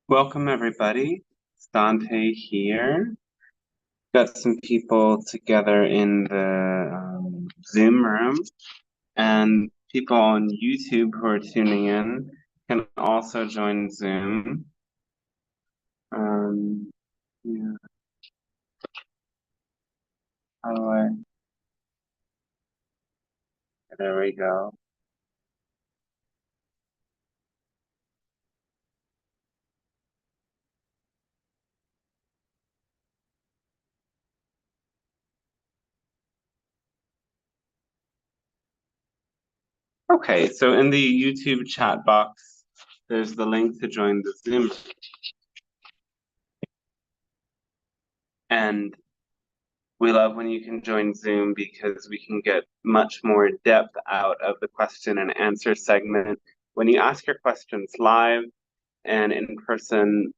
Welcome, everybody. It's Dante here. Got some people together in the Zoom room, and people on YouTube who are tuning in can also join Zoom. Yeah. How do I? There we go. Okay, so in the YouTube chat box, there's the link to join the Zoom, and we love when you can join Zoom because we can get much more depth out of the question and answer segment. When you ask your questions live and in person,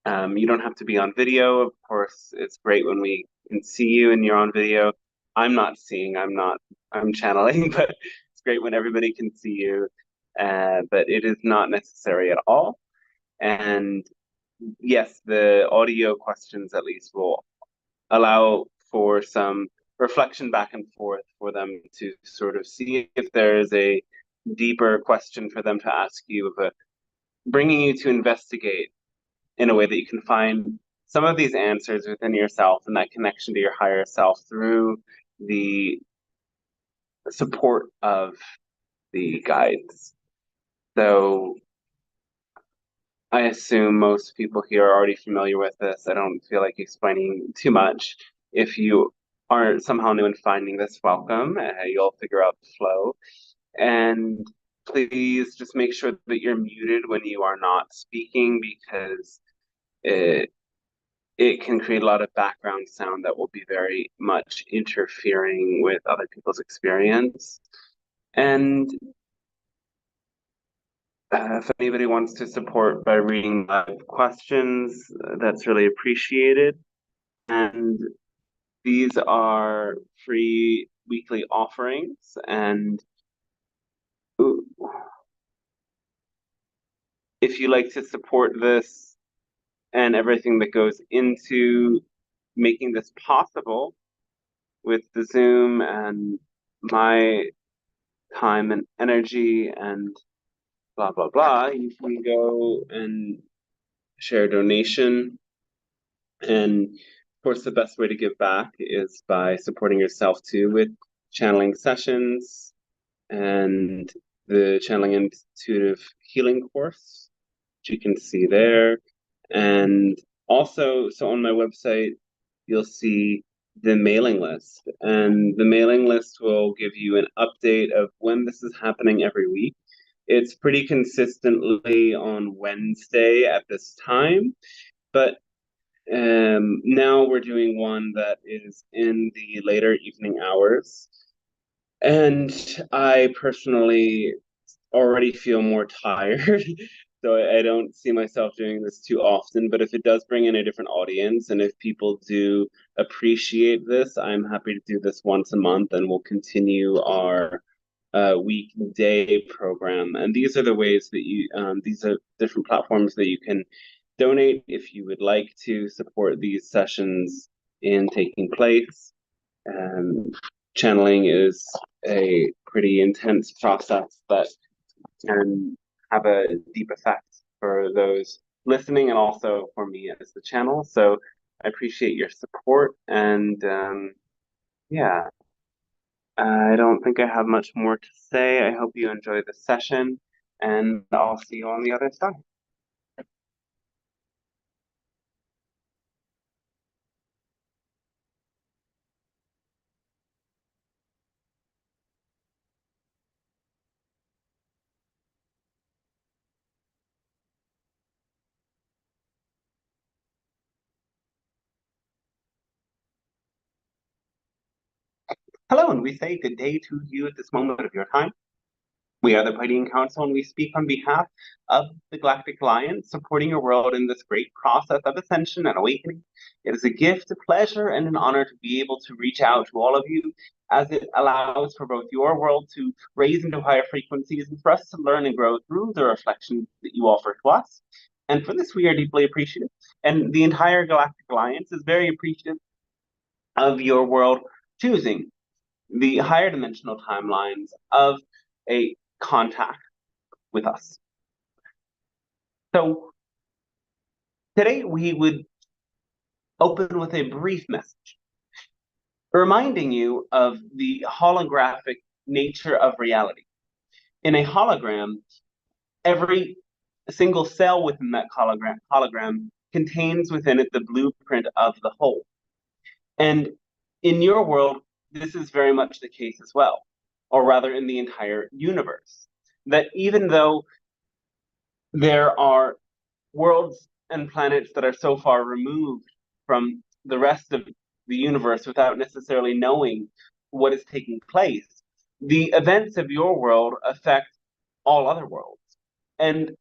you don't have to be on video. Of course, it's great when we can see you and you're on video. I'm channeling, but it's great when everybody can see you. But it is not necessary at all. And yes, the audio questions at least will allow for some reflection back and forth for them to sort of see if there is a deeper question for them to ask you, bringing you to investigate in a way that you can find some of these answers within yourself and that connection to your higher self through the support of the guides. So I assume most people here are already familiar with this. I don't feel like explaining too much. If you are somehow new and finding this, welcome. You'll figure out the flow. And please just make sure that you're muted when you are not speaking because it, it can create a lot of background sound that will be very much interfering with other people's experience. And if anybody wants to support by reading live questions, that's really appreciated. And these are free weekly offerings. And ooh, if you like to support this and everything that goes into making this possible with the Zoom and my time and energy and blah, blah, blah, you can go and share a donation. And of course, the best way to give back is by supporting yourself too with channeling sessions and the Channeling Intuitive Healing course, which you can see there. And also, so on my website, you'll see the mailing list. And the mailing list will give you an update of when this is happening every week. It's pretty consistently on Wednesday at this time, but now we're doing one that is in the later evening hours. And I personally already feel more tired, so I don't see myself doing this too often. But if it does bring in a different audience, and if people do appreciate this, I'm happy to do this once a month, and we'll continue our weekday program. And these are the ways that these are different platforms that you can donate if you would like to support these sessions in taking place. Channeling is a pretty intense process that can have a deep effect for those listening and also for me as the channel. So I appreciate your support and yeah, I don't think I have much more to say. I hope you enjoy the session and I'll see you on the other side. Hello, and we say good day to you at this moment of your time. We are the Pleiadian Council, and we speak on behalf of the Galactic Alliance, supporting your world in this great process of ascension and awakening. It is a gift, a pleasure, and an honor to be able to reach out to all of you, as it allows for both your world to raise into higher frequencies and for us to learn and grow through the reflections that you offer to us. And for this, we are deeply appreciative. And the entire Galactic Alliance is very appreciative of your world choosing the higher dimensional timelines of a contact with us. So today we would open with a brief message, reminding you of the holographic nature of reality. In a hologram, every single cell within that hologram contains within it the blueprint of the whole. And in your world, this is very much the case as well, or rather in the entire universe. That even though there are worlds and planets that are so far removed from the rest of the universe without necessarily knowing what is taking place, the events of your world affect all other worlds. And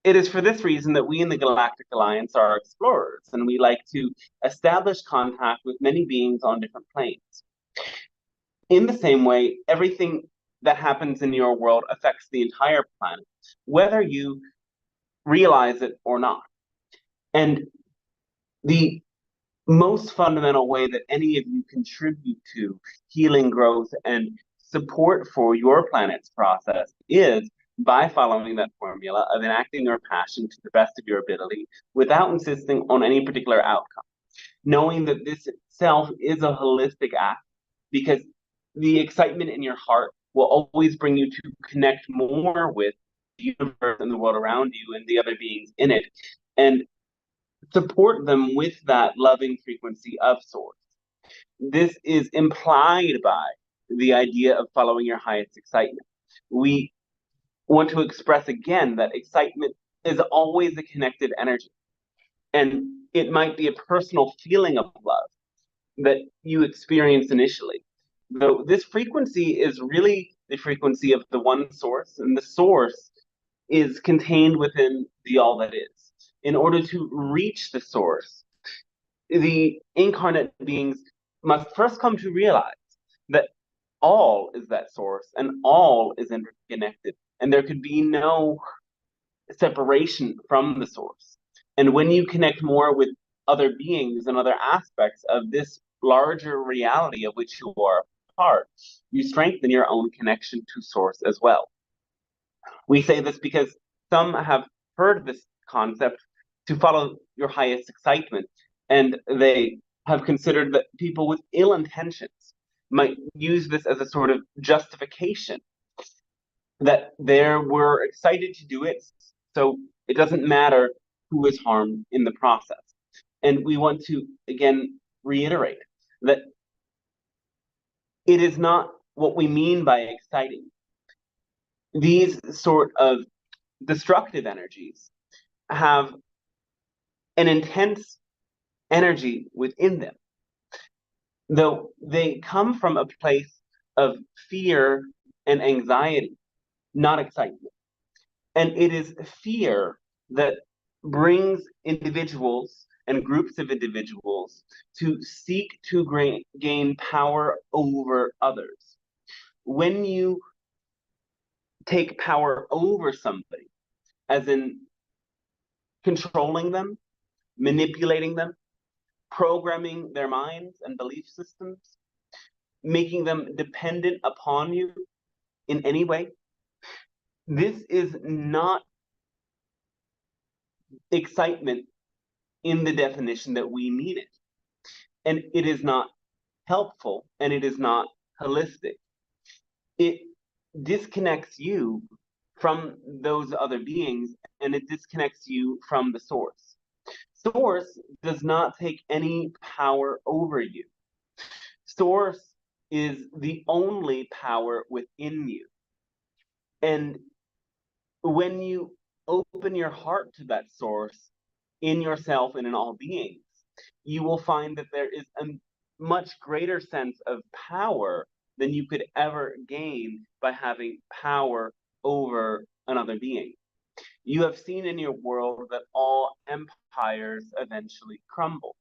it is for this reason that we in the Galactic Alliance are explorers, and we like to establish contact with many beings on different planes. In the same way, everything that happens in your world affects the entire planet, whether you realize it or not. And the most fundamental way that any of you contribute to healing, growth, and support for your planet's process is by following that formula of enacting your passion to the best of your ability without insisting on any particular outcome, knowing that this itself is a holistic act, because the excitement in your heart will always bring you to connect more with the universe and the world around you and the other beings in it, and support them with that loving frequency of source. This is implied by the idea of following your highest excitement. We want to express again that excitement is always a connected energy. And it might be a personal feeling of love that you experience initially. Though this frequency is really the frequency of the one source, and the source is contained within the all that is. In order to reach the source, the incarnate beings must first come to realize that all is that source and all is interconnected, and there could be no separation from the source. And when you connect more with other beings and other aspects of this larger reality of which you are a part, you strengthen your own connection to source as well. We say this because some have heard this concept to follow your highest excitement, and they have considered that people with ill intentions might use this as a sort of justification that they were excited to do it, so it doesn't matter who is harmed in the process. And we want to, again, reiterate that it is not what we mean by exciting. These sort of destructive energies have an intense energy within them, though they come from a place of fear and anxiety, not excitement. And it is fear that brings individuals and groups of individuals to seek to gain power over others. When you take power over somebody, as in controlling them, manipulating them, programming their minds and belief systems, making them dependent upon you in any way, this is not excitement in the definition that we mean it. And it is not helpful, and it is not holistic. It disconnects you from those other beings, and it disconnects you from the source. Source does not take any power over you. Source is the only power within you. And when you open your heart to that source in yourself and in all beings, you will find that there is a much greater sense of power than you could ever gain by having power over another being. You have seen in your world that all empires eventually crumble.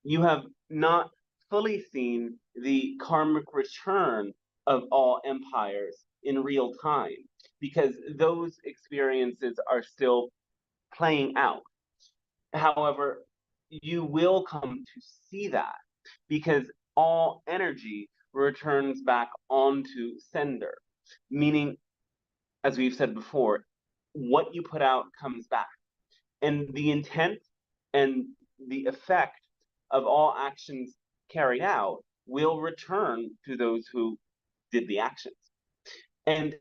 You have not fully seen the karmic return of all empires in real time because those experiences are still playing out. However, you will come to see that because all energy returns back onto sender, meaning, as we've said before, what you put out comes back. And the intent and the effect of all actions carried out will return to those who did the actions. And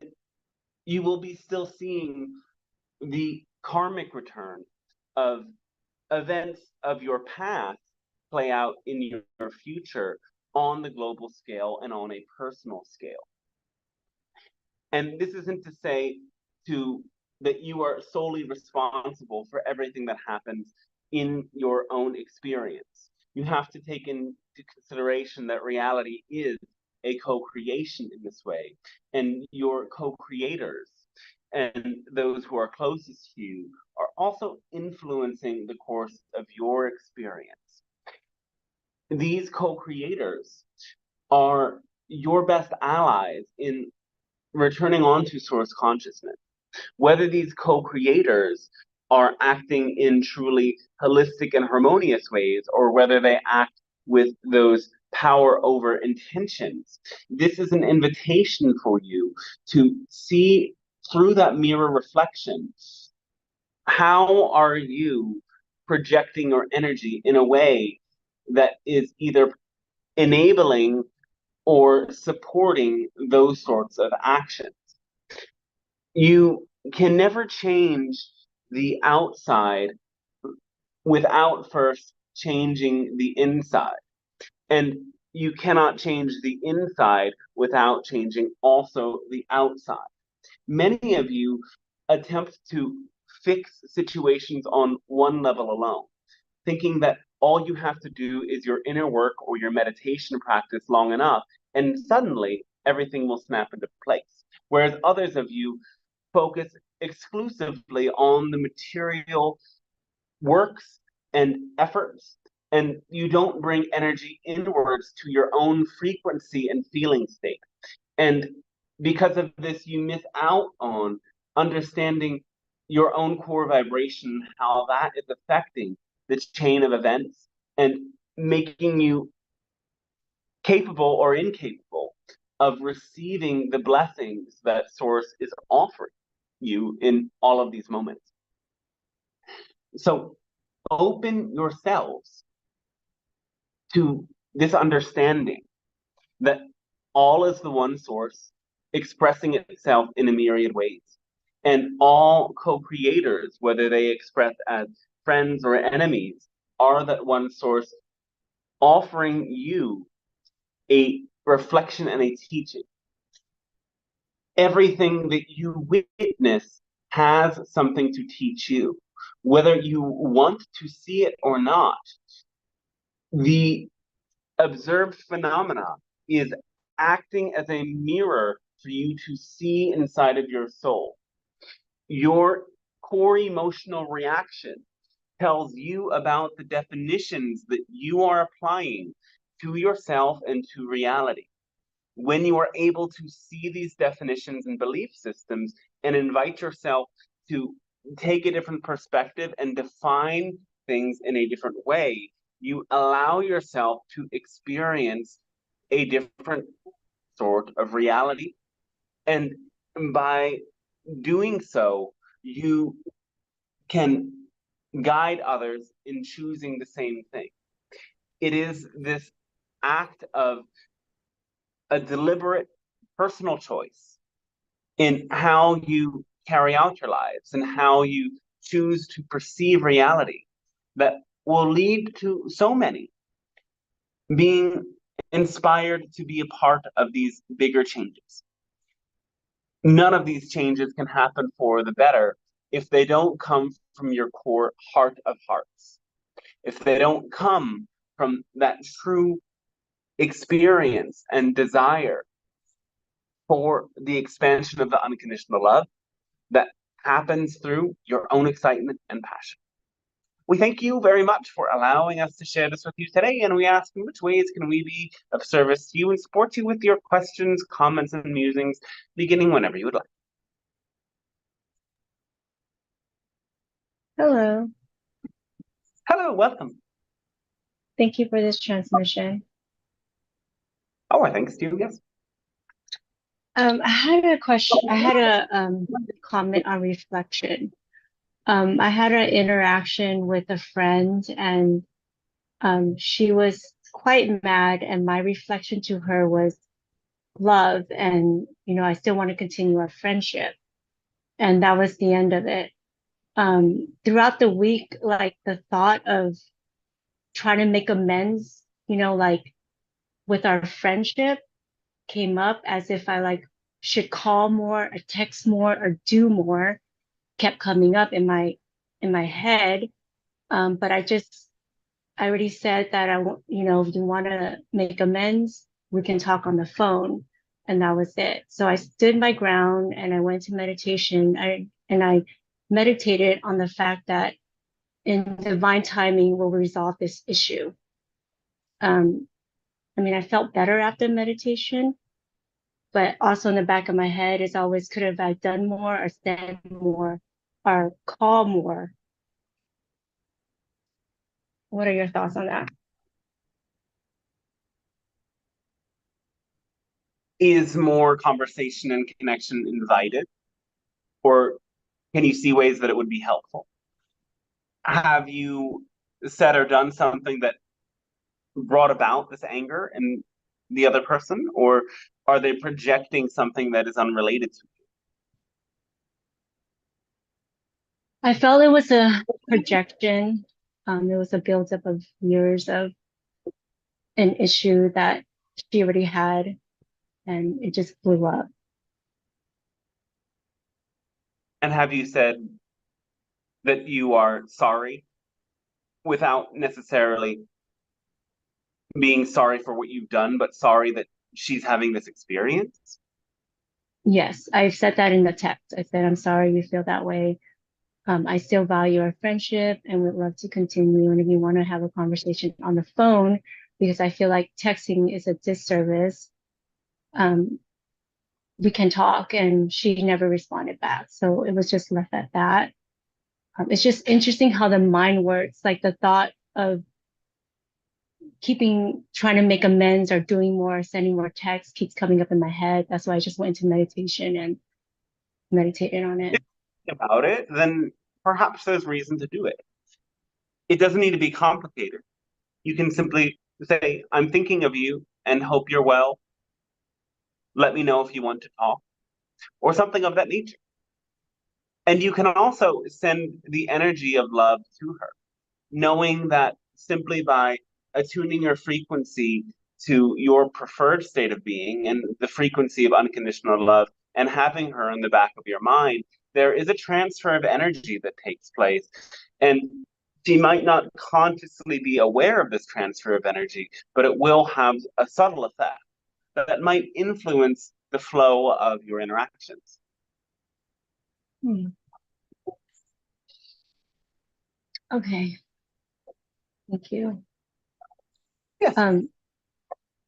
you will be still seeing the karmic return of events of your past play out in your future on the global scale and on a personal scale. And this isn't to say to that you are solely responsible for everything that happens in your own experience. You have to take into consideration that reality is a co-creation in this way, and your co-creators and those who are closest to you are also influencing the course of your experience. These co-creators are your best allies in returning on to source consciousness. Whether these co-creators are acting in truly holistic and harmonious ways, or whether they act with those power over intentions, this is an invitation for you to see through that mirror reflection. How are you projecting your energy in a way that is either enabling or supporting those sorts of actions? You can never change the outside without first changing the inside. And you cannot change the inside without changing also the outside. Many of you attempt to fix situations on one level alone, thinking that all you have to do is your inner work or your meditation practice long enough, and suddenly everything will snap into place. Whereas others of you focus exclusively on the material works and efforts, and you don't bring energy inwards to your own frequency and feeling state. And because of this, you miss out on understanding your own core vibration, how that is affecting the chain of events and making you capable or incapable of receiving the blessings that Source is offering you in all of these moments. So open yourselves to this understanding that all is the one source expressing itself in a myriad ways. And all co-creators, whether they express as friends or enemies, are that one source offering you a reflection and a teaching. Everything that you witness has something to teach you, whether you want to see it or not. The observed phenomena is acting as a mirror for you to see inside of your soul. Your core emotional reaction tells you about the definitions that you are applying to yourself and to reality. When you are able to see these definitions and belief systems and invite yourself to take a different perspective and define things in a different way, you allow yourself to experience a different sort of reality. And by doing so, you can guide others in choosing the same thing. It is this act of a deliberate personal choice in how you carry out your lives and how you choose to perceive reality that will lead to so many being inspired to be a part of these bigger changes. None of these changes can happen for the better if they don't come from your core heart of hearts, if they don't come from that true experience and desire for the expansion of the unconditional love that happens through your own excitement and passion. We thank you very much for allowing us to share this with you today, and we ask in which ways can we be of service to you and support you with your questions, comments, and musings, beginning whenever you would like. Hello. Hello, welcome. Thank you for this transmission. Oh, thanks to you, yes. I had a question. I had a comment on reflection. I had an interaction with a friend, and she was quite mad, and my reflection to her was love, and I still want to continue our friendship, and that was the end of it. Throughout the week, like the thought of trying to make amends, like with our friendship came up as if I like should call more or text more or do more kept coming up in my head. But I already said that I want, if you want to make amends, we can talk on the phone. And that was it. So I stood my ground and I went to meditation. I meditated on the fact that in divine timing will resolve this issue. I felt better after meditation, but also in the back of my head is always, could have I done more or said more or call more? What are your thoughts on that? Is more conversation and connection invited? Or can you see ways that it would be helpful? Have you said or done something that brought about this anger in the other person? Or are they projecting something that is unrelated to I felt it was a projection. It was a buildup of years of an issue that she already had, and it just blew up. And have you said that you are sorry without necessarily being sorry for what you've done, but sorry that she's having this experience? Yes, I said that in the text. I said, I'm sorry you feel that way. I still value our friendship and would love to continue. And if you want to have a conversation on the phone, because I feel like texting is a disservice, um, we can talk. And she never responded back. So it was just left at that. It's just interesting how the mind works, like the thought of trying to make amends or doing more, sending more texts keeps coming up in my head. That's why I just went into meditation and meditated on it. About it, then perhaps there's reason to do it. It doesn't need to be complicated. You can simply say, I'm thinking of you and hope you're well. Let me know if you want to talk, or something of that nature. And you can also send the energy of love to her, knowing that simply by attuning your frequency to your preferred state of being and the frequency of unconditional love and having her in the back of your mind, there is a transfer of energy that takes place. And she might not consciously be aware of this transfer of energy, but it will have a subtle effect that might influence the flow of your interactions. Hmm. Okay, thank you. Yes. On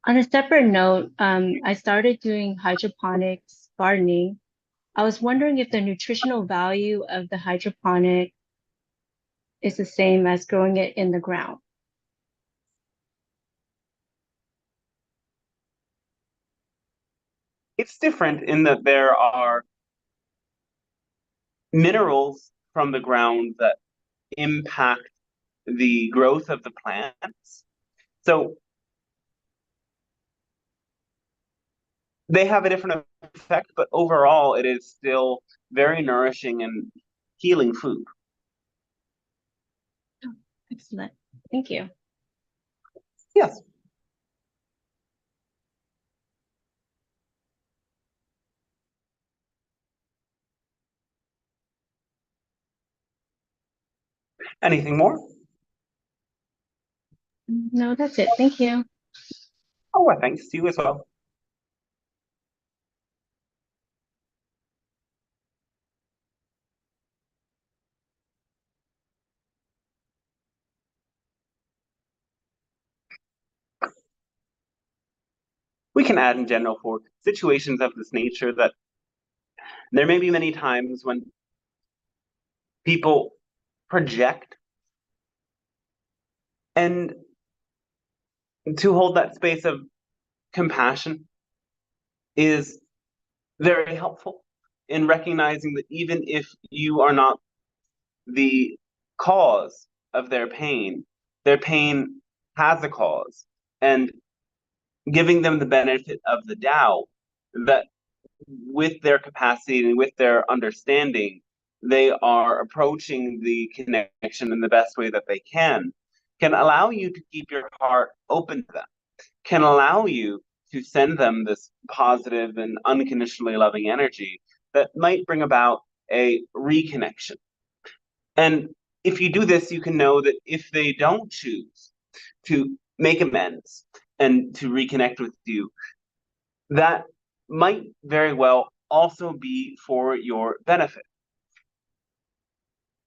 a separate note, I started doing hydroponics gardening. I was wondering if the nutritional value of the hydroponic is the same as growing it in the ground. It's different in that there are minerals from the ground that impact the growth of the plants. So they have a different effect, but overall, it is still very nourishing and healing food. Excellent. Thank you. Yes. Anything more? No, that's it. Thank you. Oh, well, thanks to you as well. we can add in general for situations of this nature that there may be many times when people project, and to hold that space of compassion is very helpful in recognizing that even if you are not the cause of their pain has a cause, and giving them the benefit of the doubt that with their capacity and with their understanding, they are approaching the connection in the best way that they can allow you to keep your heart open to them, can allow you to send them this positive and unconditionally loving energy that might bring about a reconnection. And if you do this, you can know that if they don't choose to make amends and to reconnect with you, that might very well also be for your benefit.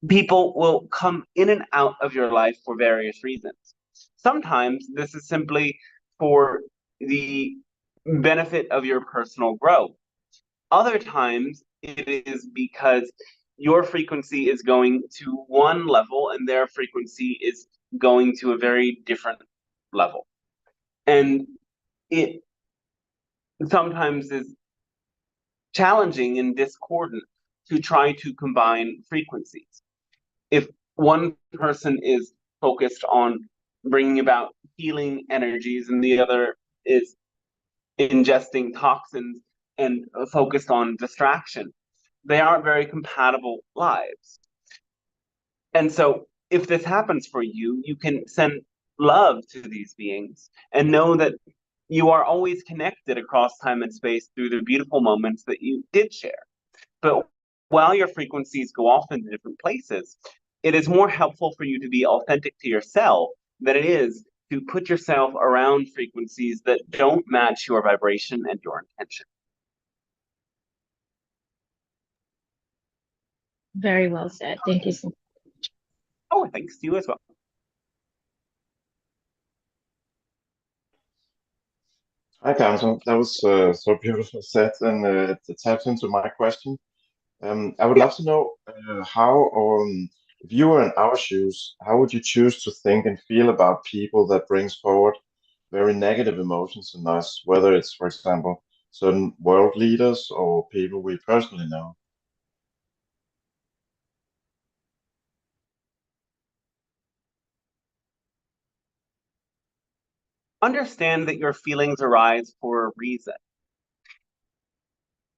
People will come in and out of your life for various reasons. Sometimes this is simply for the benefit of your personal growth. Other times it is because your frequency is going to one level and their frequency is going to a very different level. And it sometimes is challenging and discordant to try to combine frequencies. If one person is focused on bringing about healing energies and the other is ingesting toxins and focused on distraction, they aren't very compatible lives. And so, if this happens for you, you can send love to these beings and know that you are always connected across time and space through the beautiful moments that you did share. But while your frequencies go off into different places, it is more helpful for you to be authentic to yourself than it is to put yourself around frequencies that don't match your vibration and your intention. Very well said. Thank you so much. Oh, thanks to you as well. Hi, Kamsa. That was so beautiful said, and it taps into my question. I would Yeah. love to know how, if you were in our shoes, how would you choose to think and feel about people that brings forward very negative emotions in us, whether it's, for example, certain world leaders or people we personally know? Understand that your feelings arise for a reason,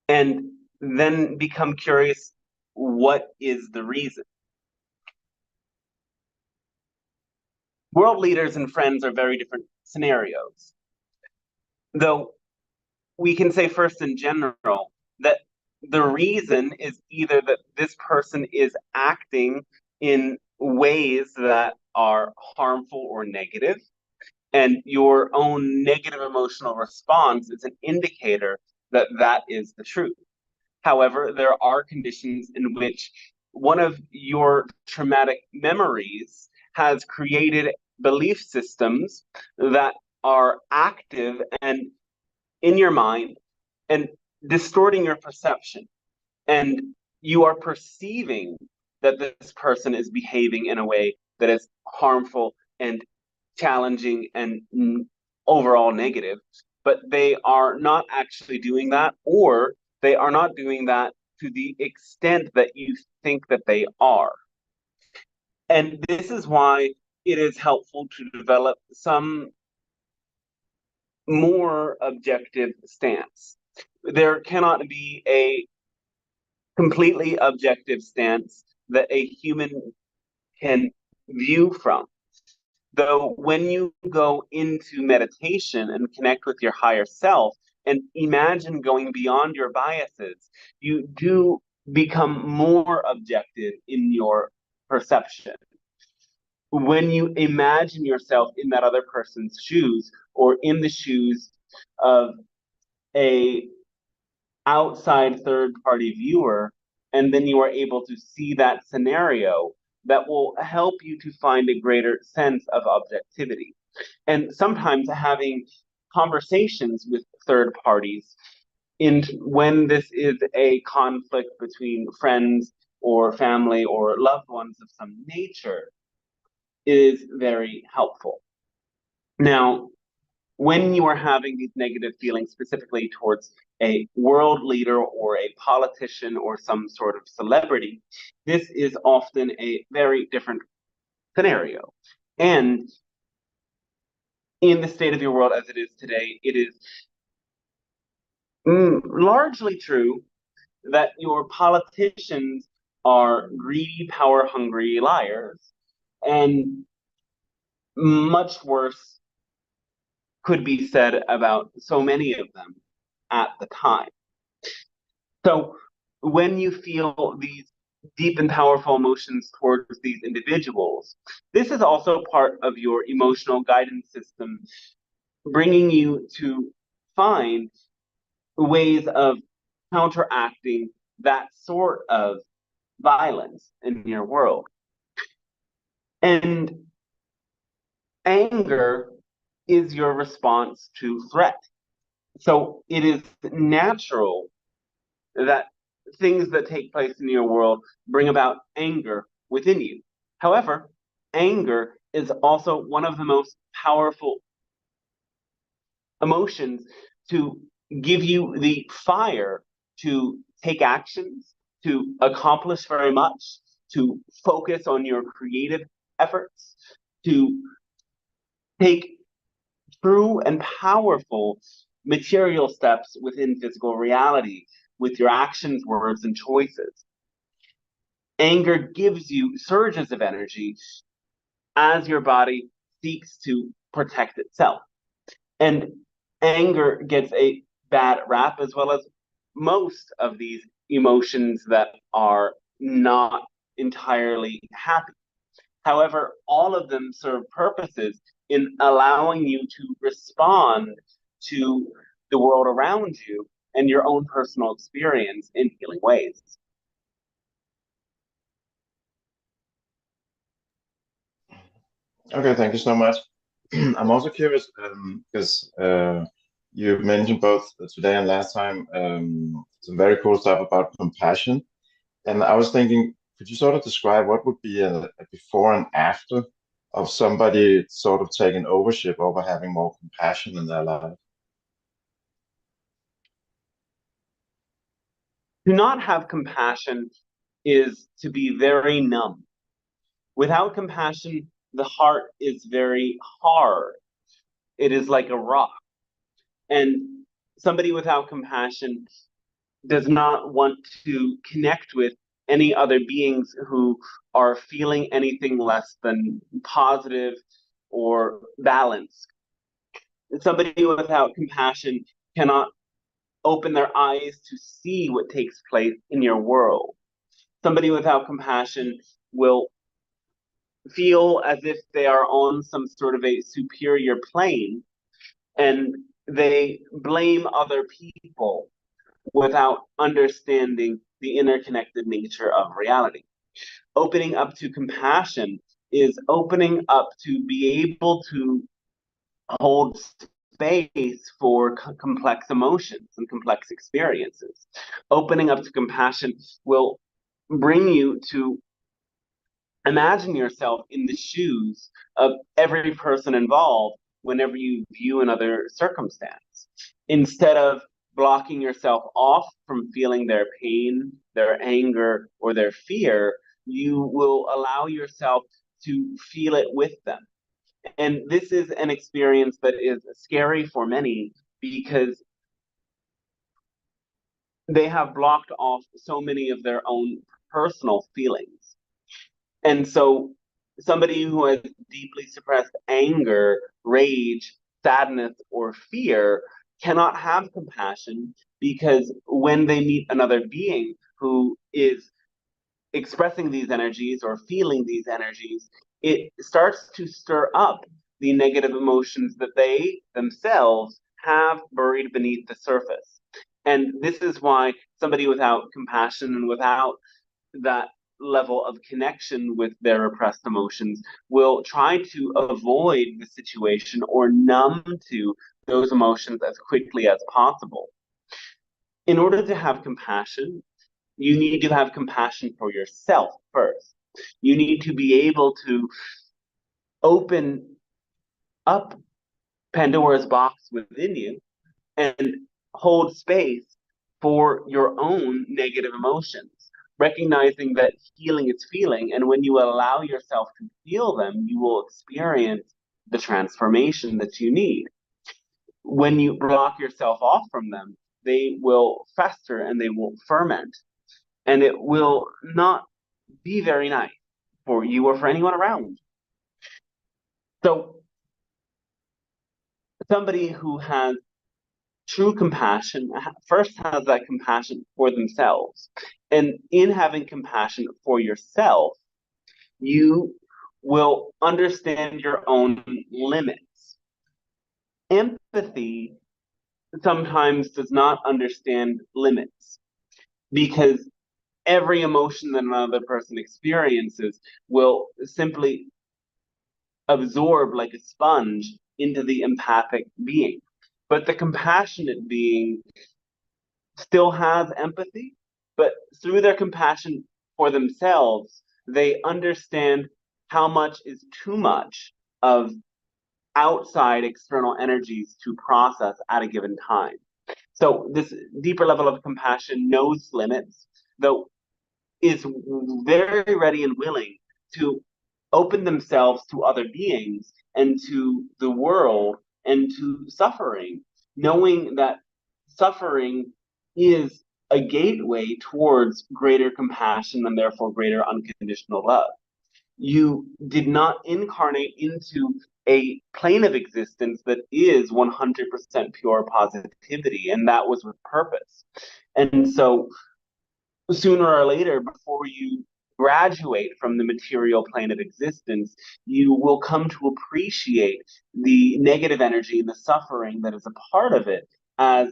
and then become curious, what is the reason? World leaders and friends are very different scenarios. Though we can say first in general that the reason is either that this person is acting in ways that are harmful or negative, and your own negative emotional response is an indicator that that is the truth. However, there are conditions in which one of your traumatic memories has created belief systems that are active and in your mind and distorting your perception. And you are perceiving that this person is behaving in a way that is harmful and challenging and overall negative, but they are not actually doing that, or they are not doing that to the extent that you think that they are. And this is why it is helpful to develop some more objective stance. There cannot be a completely objective stance that a human can view from. Though, when you go into meditation and connect with your higher self and imagine going beyond your biases, you do become more objective in your perception. When you imagine yourself in that other person's shoes or in the shoes of a outside third party viewer, and then you are able to see that scenario, that will help you to find a greater sense of objectivity. And sometimes having conversations with third parties when this is a conflict between friends or family or loved ones of some nature is very helpful. Now, when you are having these negative feelings specifically towards a world leader or a politician or some sort of celebrity, this is often a very different scenario. And in the state of your world as it is today, it is largely true that your politicians are greedy, power-hungry liars, and much worse could be said about so many of them at the time. So when you feel these deep and powerful emotions towards these individuals, this is also part of your emotional guidance system, bringing you to find ways of counteracting that sort of violence in your world. And anger is your response to threat. So it is natural that things that take place in your world bring about anger within you. However, anger is also one of the most powerful emotions to give you the fire to take actions, to accomplish very much, to focus on your creative efforts, to take true and powerful material steps within physical reality with your actions, words, and choices. Anger gives you surges of energy as your body seeks to protect itself. And anger gets a bad rap, as well as most of these emotions that are not entirely happy. However, all of them serve purposes in allowing you to respond to the world around you and your own personal experience in healing ways. Okay, thank you so much. I'm also curious because you mentioned both today and last time some very cool stuff about compassion. And I was thinking, could you sort of describe what would be a before and after of somebody sort of taking ownership over having more compassion in their life? To not have compassion is to be very numb. Without compassion, the heart is very hard. It is like a rock. And somebody without compassion does not want to connect with any other beings who are feeling anything less than positive or balanced. Somebody without compassion cannot open their eyes to see what takes place in your world. Somebody without compassion will feel as if they are on some sort of a superior plane, and they blame other people without understanding the interconnected nature of reality. Opening up to compassion is opening up to be able to hold space for complex emotions and complex experiences. Opening up to compassion will bring you to imagine yourself in the shoes of every person involved whenever you view another circumstance. Instead of blocking yourself off from feeling their pain, their anger, or their fear, you will allow yourself to feel it with them. And this is an experience that is scary for many because they have blocked off so many of their own personal feelings. And so somebody who has deeply suppressed anger, rage, sadness, or fear cannot have compassion because when they meet another being who is expressing these energies or feeling these energies, it starts to stir up the negative emotions that they themselves have buried beneath the surface. And this is why somebody without compassion and without that level of connection with their repressed emotions will try to avoid the situation or numb to those emotions as quickly as possible. In order to have compassion, you need to have compassion for yourself first. You need to be able to open up Pandora's box within you and hold space for your own negative emotions, recognizing that healing is feeling. And when you allow yourself to feel them, you will experience the transformation that you need. When you block yourself off from them, they will fester and they will ferment, and it will not be very nice for you or for anyone around. So, somebody who has true compassion first has that compassion for themselves. And in having compassion for yourself, you will understand your own limits. Empathy sometimes does not understand limits because every emotion that another person experiences will simply absorb like a sponge into the empathic being. But the compassionate being still has empathy, but through their compassion for themselves, they understand how much is too much of outside external energies to process at a given time. So this deeper level of compassion knows limits, though is very ready and willing to open themselves to other beings and to the world and to suffering, knowing that suffering is a gateway towards greater compassion and therefore greater unconditional love. You did not incarnate into a plane of existence that is 100% pure positivity, and that was with purpose. And so sooner or later, before you graduate from the material plane of existence, you will come to appreciate the negative energy and the suffering that is a part of it as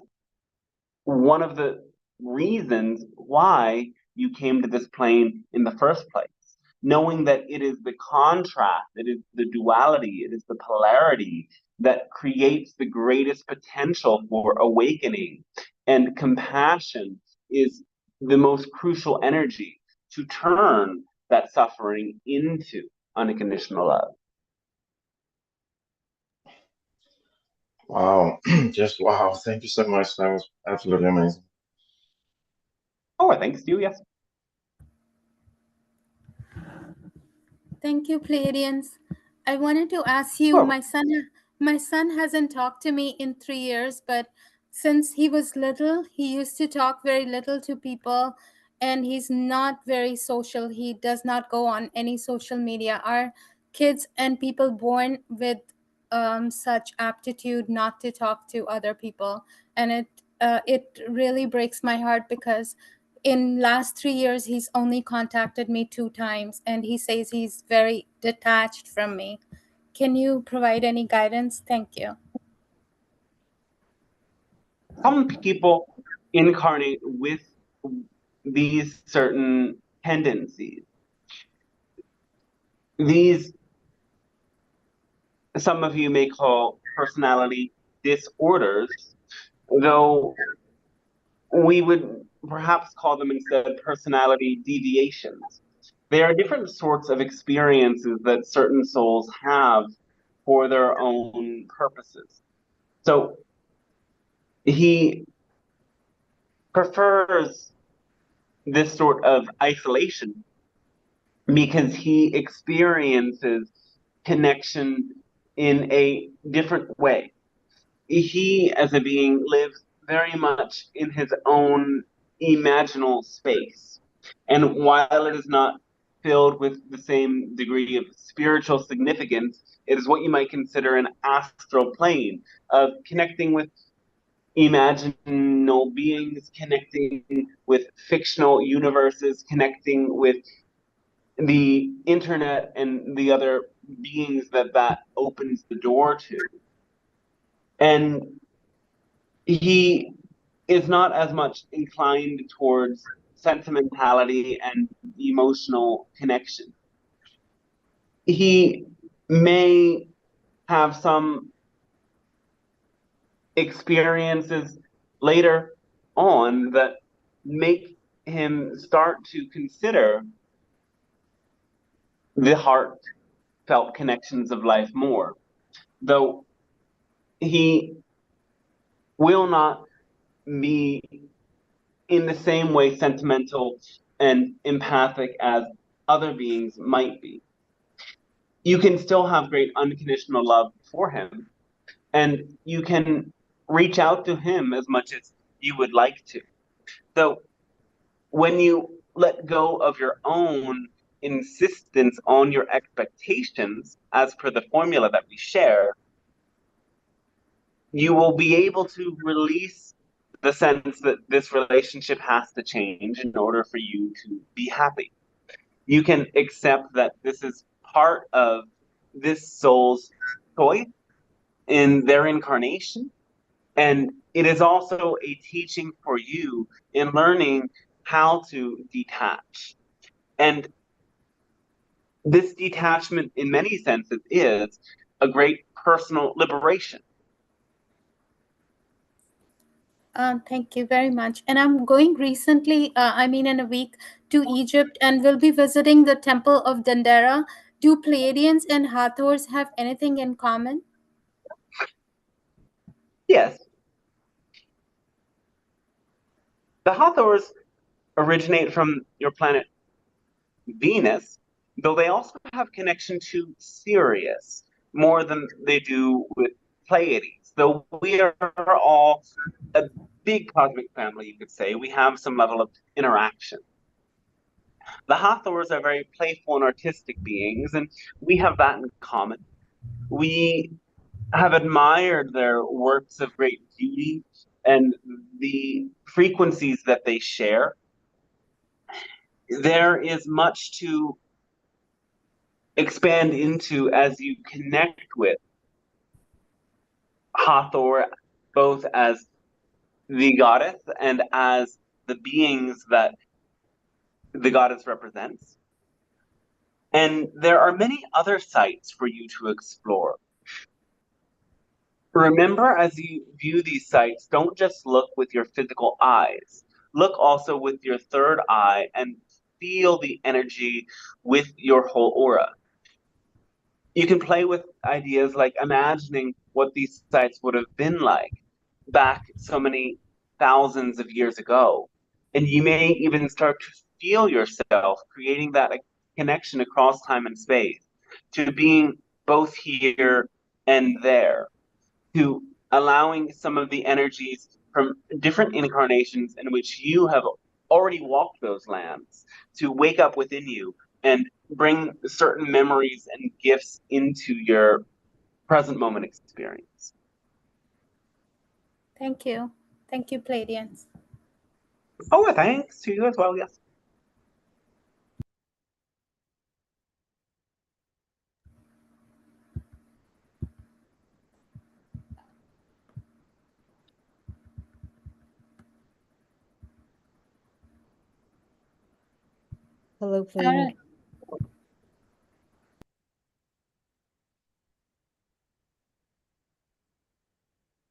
one of the reasons why you came to this plane in the first place. Knowing that it is the contrast, it is the duality, it is the polarity that creates the greatest potential for awakening. And compassion is the most crucial energy to turn that suffering into unconditional love. Wow, just wow. Thank you so much. That was absolutely amazing. Oh, thanks to you, yes. Thank you, Pleiadians. I wanted to ask you, Oh, my son hasn't talked to me in 3 years, but since he was little, he used to talk very little to people, and he's not very social. He does not go on any social media. Are kids and people born with such aptitude not to talk to other people? And it really breaks my heart because in last 3 years he's only contacted me 2 times, and he says he's very detached from me. Can you provide any guidance? Thank you. some people incarnate with these certain tendencies. These, some of you may call personality disorders, though we would perhaps call them instead personality deviations. They are different sorts of experiences that certain souls have for their own purposes. So he prefers this sort of isolation because he experiences connection in a different way. He, as a being, lives very much in his own imaginal space. And while it is not filled with the same degree of spiritual significance, it is what you might consider an astral plane of connecting with imaginal beings, connecting with fictional universes, connecting with the internet and the other beings that opens the door to. And he is not as much inclined towards sentimentality and emotional connection. He may have some experiences later on that make him start to consider the heartfelt connections of life more, though he will not be in the same way sentimental and empathic as other beings might be. You can still have great unconditional love for him, and you can reach out to him as much as you would like to. So when you let go of your own insistence on your expectations, as per the formula that we share, you will be able to release the sense that this relationship has to change in order for you to be happy. You can accept that this is part of this soul's choice in their incarnation. And it is also a teaching for you in learning how to detach. And this detachment, in many senses, is a great personal liberation. Thank you very much. And I'm going recently, in a week, to Egypt, and will be visiting the temple of Dendera. Do Pleiadians and Hathors have anything in common? Yes, the Hathors originate from your planet Venus, though they also have connection to Sirius more than they do with Pleiades. Though we are all a big cosmic family, you could say, we have some level of interaction. The Hathors are very playful and artistic beings, and we have that in common. We have admired their works of great beauty and the frequencies that they share. There is much to expand into as you connect with Hathor, both as the goddess and as the beings that the goddess represents. And there are many other sites for you to explore. Remember, as you view these sites, don't just look with your physical eyes. Look also with your third eye and feel the energy with your whole aura. You can play with ideas like imagining what these sites would have been like back so many thousands of years ago. And you may even start to feel yourself creating that connection across time and space to being both here and there, to allowing some of the energies from different incarnations in which you have already walked those lands to wake up within you and bring certain memories and gifts into your present moment experience. Thank you. Thank you, Pleiadians. Oh, thanks to you as well, yes. Hello, Pleiadian.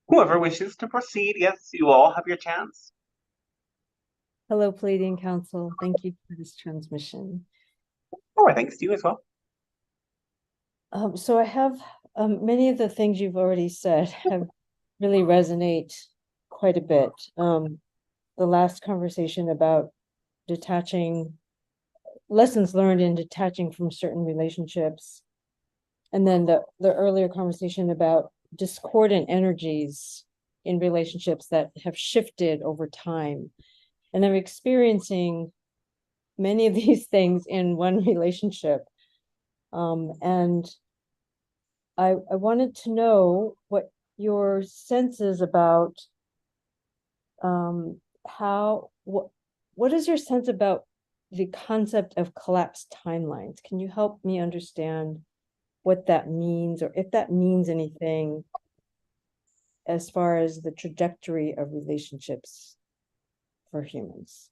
Whoever wishes to proceed, yes, you all have your chance. Hello, Pleiadian Council. Thank you for this transmission. Oh, thanks to you as well. So I have many of the things you've already said have really resonate quite a bit. The last conversation about detaching, lessons learned in detaching from certain relationships, and then the earlier conversation about discordant energies in relationships that have shifted over time. And I'm experiencing many of these things in one relationship. And I wanted to know what your sense is about what is your sense about the concept of collapsed timelines? Can you help me understand what that means, or if that means anything as far as the trajectory of relationships for humans?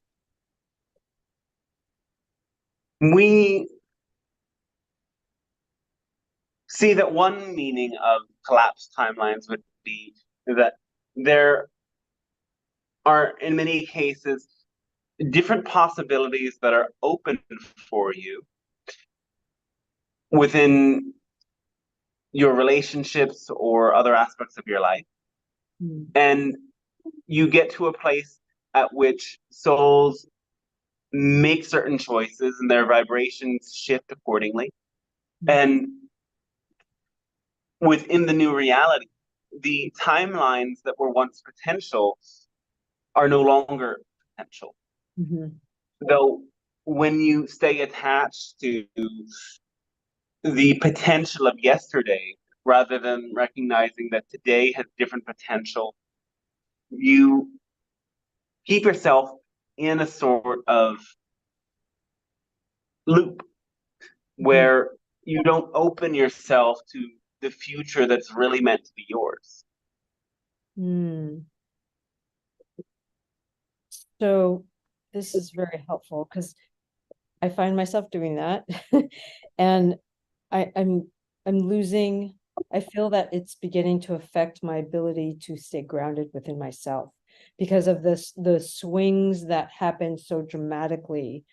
We see that one meaning of collapsed timelines would be that there are, in many cases, different possibilities that are open for you within your relationships or other aspects of your life. And you get to a place at which souls make certain choices and their vibrations shift accordingly. And within the new reality, the timelines that were once potential are no longer potential. Though when you stay attached to the potential of yesterday, rather than recognizing that today has different potential, you keep yourself in a sort of loop where you don't open yourself to the future that's really meant to be yours. So this is very helpful because I find myself doing that. And I'm losing, I feel that it's beginning to affect my ability to stay grounded within myself because of the swings that happen so dramatically.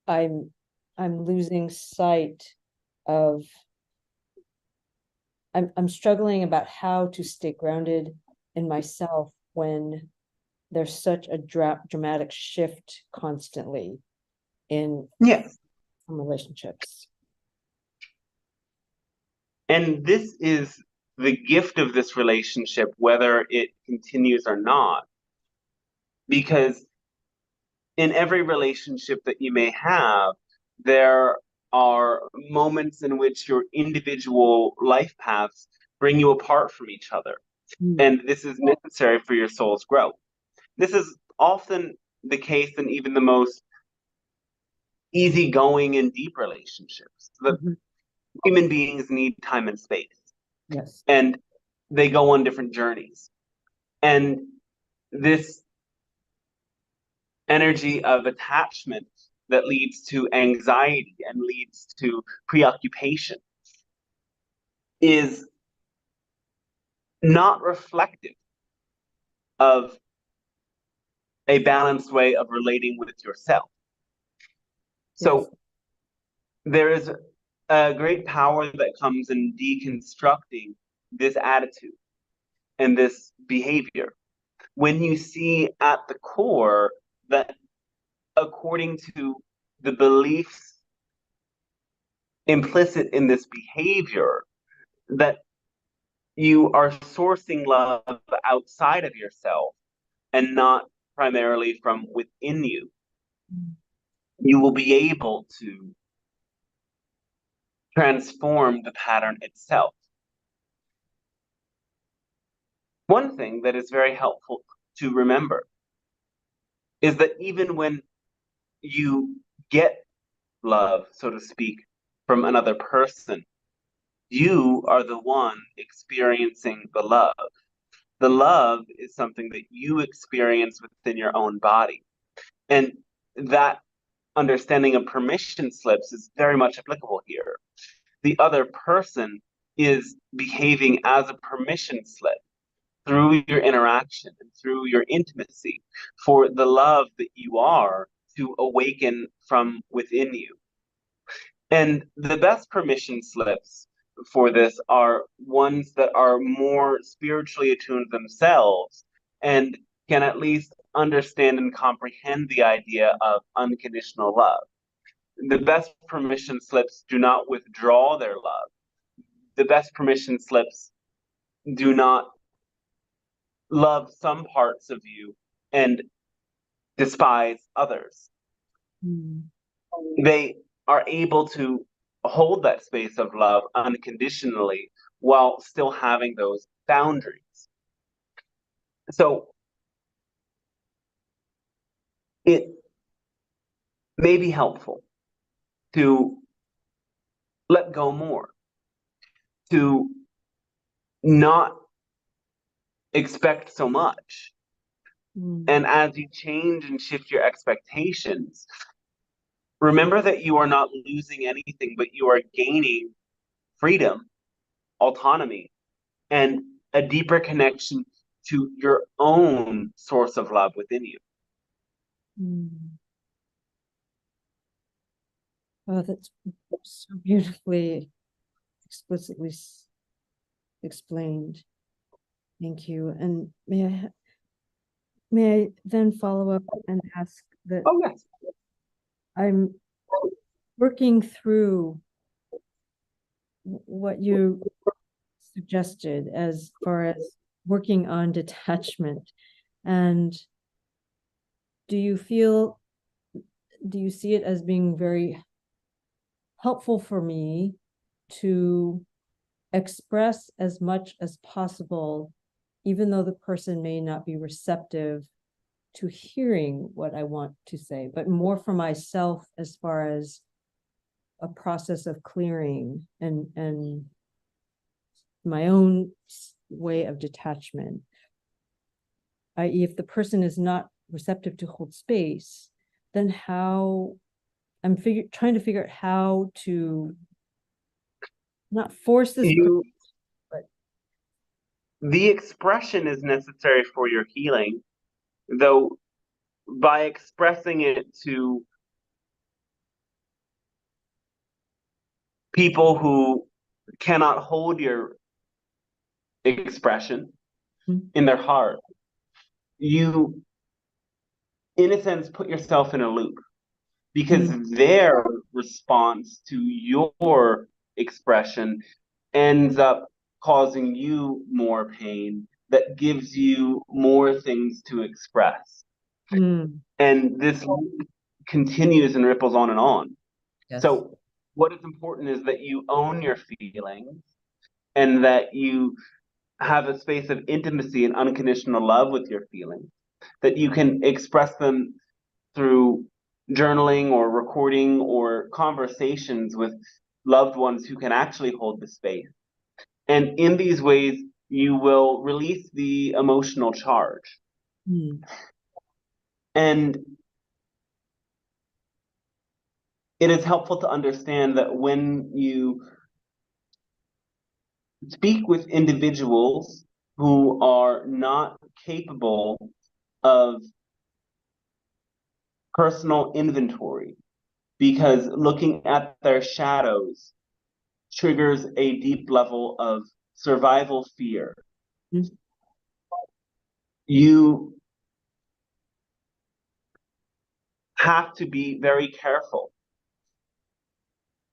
I'm losing sight of, I'm struggling about how to stay grounded in myself when there's such a dramatic shift constantly in relationships. And this is the gift of this relationship, whether it continues or not. Because in every relationship that you may have, there are moments in which your individual life paths bring you apart from each other. And this is necessary for your soul's growth. This is often the case in even the most easygoing and deep relationships. Human beings need time and space. Yes. And they go on different journeys. And this energy of attachment that leads to anxiety and leads to preoccupation is not reflective of a balanced way of relating with yourself. So there is a great power that comes in deconstructing this attitude and this behavior. When you see at the core that according to the beliefs implicit in this behavior, that you are sourcing love outside of yourself and not primarily from within you, you will be able to transform the pattern itself. One thing that is very helpful to remember is that even when you get love, so to speak, from another person, you are the one experiencing the love. The love is something that you experience within your own body. And that understanding of permission slips is very much applicable here. The other person is behaving as a permission slip through your interaction and through your intimacy for the love that you are to awaken from within you. And the best permission slips for this are ones that are more spiritually attuned themselves and can at least understand and comprehend the idea of unconditional love. The best permission slips do not withdraw their love. The best permission slips do not love some parts of you and despise others. They are able to hold that space of love unconditionally while still having those boundaries. So it may be helpful to let go more, to not expect so much. And as you change and shift your expectations, remember that you are not losing anything, but you are gaining freedom, autonomy, and a deeper connection to your own source of love within you. Oh, that's so beautifully, explicitly explained. Thank you. And may I then follow up and ask that Oh, yes. I'm working through what you suggested as far as working on detachment. And do you see it as being very helpful for me to express as much as possible, even though the person may not be receptive to hearing what I want to say, but more for myself as far as a process of clearing and my own way of detachment, i.e., if the person is not receptive to hold space, then how I'm trying to figure out how to not force this person, but the expression is necessary for your healing, though by expressing it to people who cannot hold your expression in their heart, you, in a sense, put yourself in a loop, because their response to your expression ends up causing you more pain that gives you more things to express. And this continues and ripples on and on. Yes. So what is important is that you own your feelings and that you have a space of intimacy and unconditional love with your feelings, that you can express them through journaling or recording or conversations with loved ones who can actually hold the space. And in these ways, you will release the emotional charge. And it is helpful to understand that when you speak with individuals who are not capable of personal inventory, because looking at their shadows triggers a deep level of survival fear. You have to be very careful.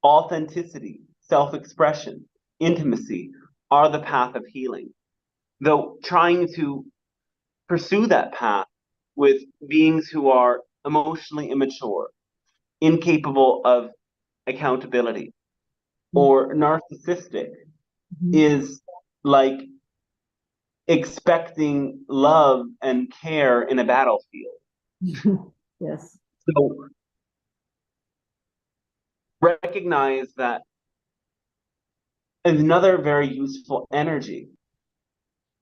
Authenticity, self-expression, intimacy are the path of healing. Though trying to pursue that path with beings who are emotionally immature, incapable of accountability, or narcissistic is like expecting love and care in a battlefield. Yes. So recognize that another very useful energy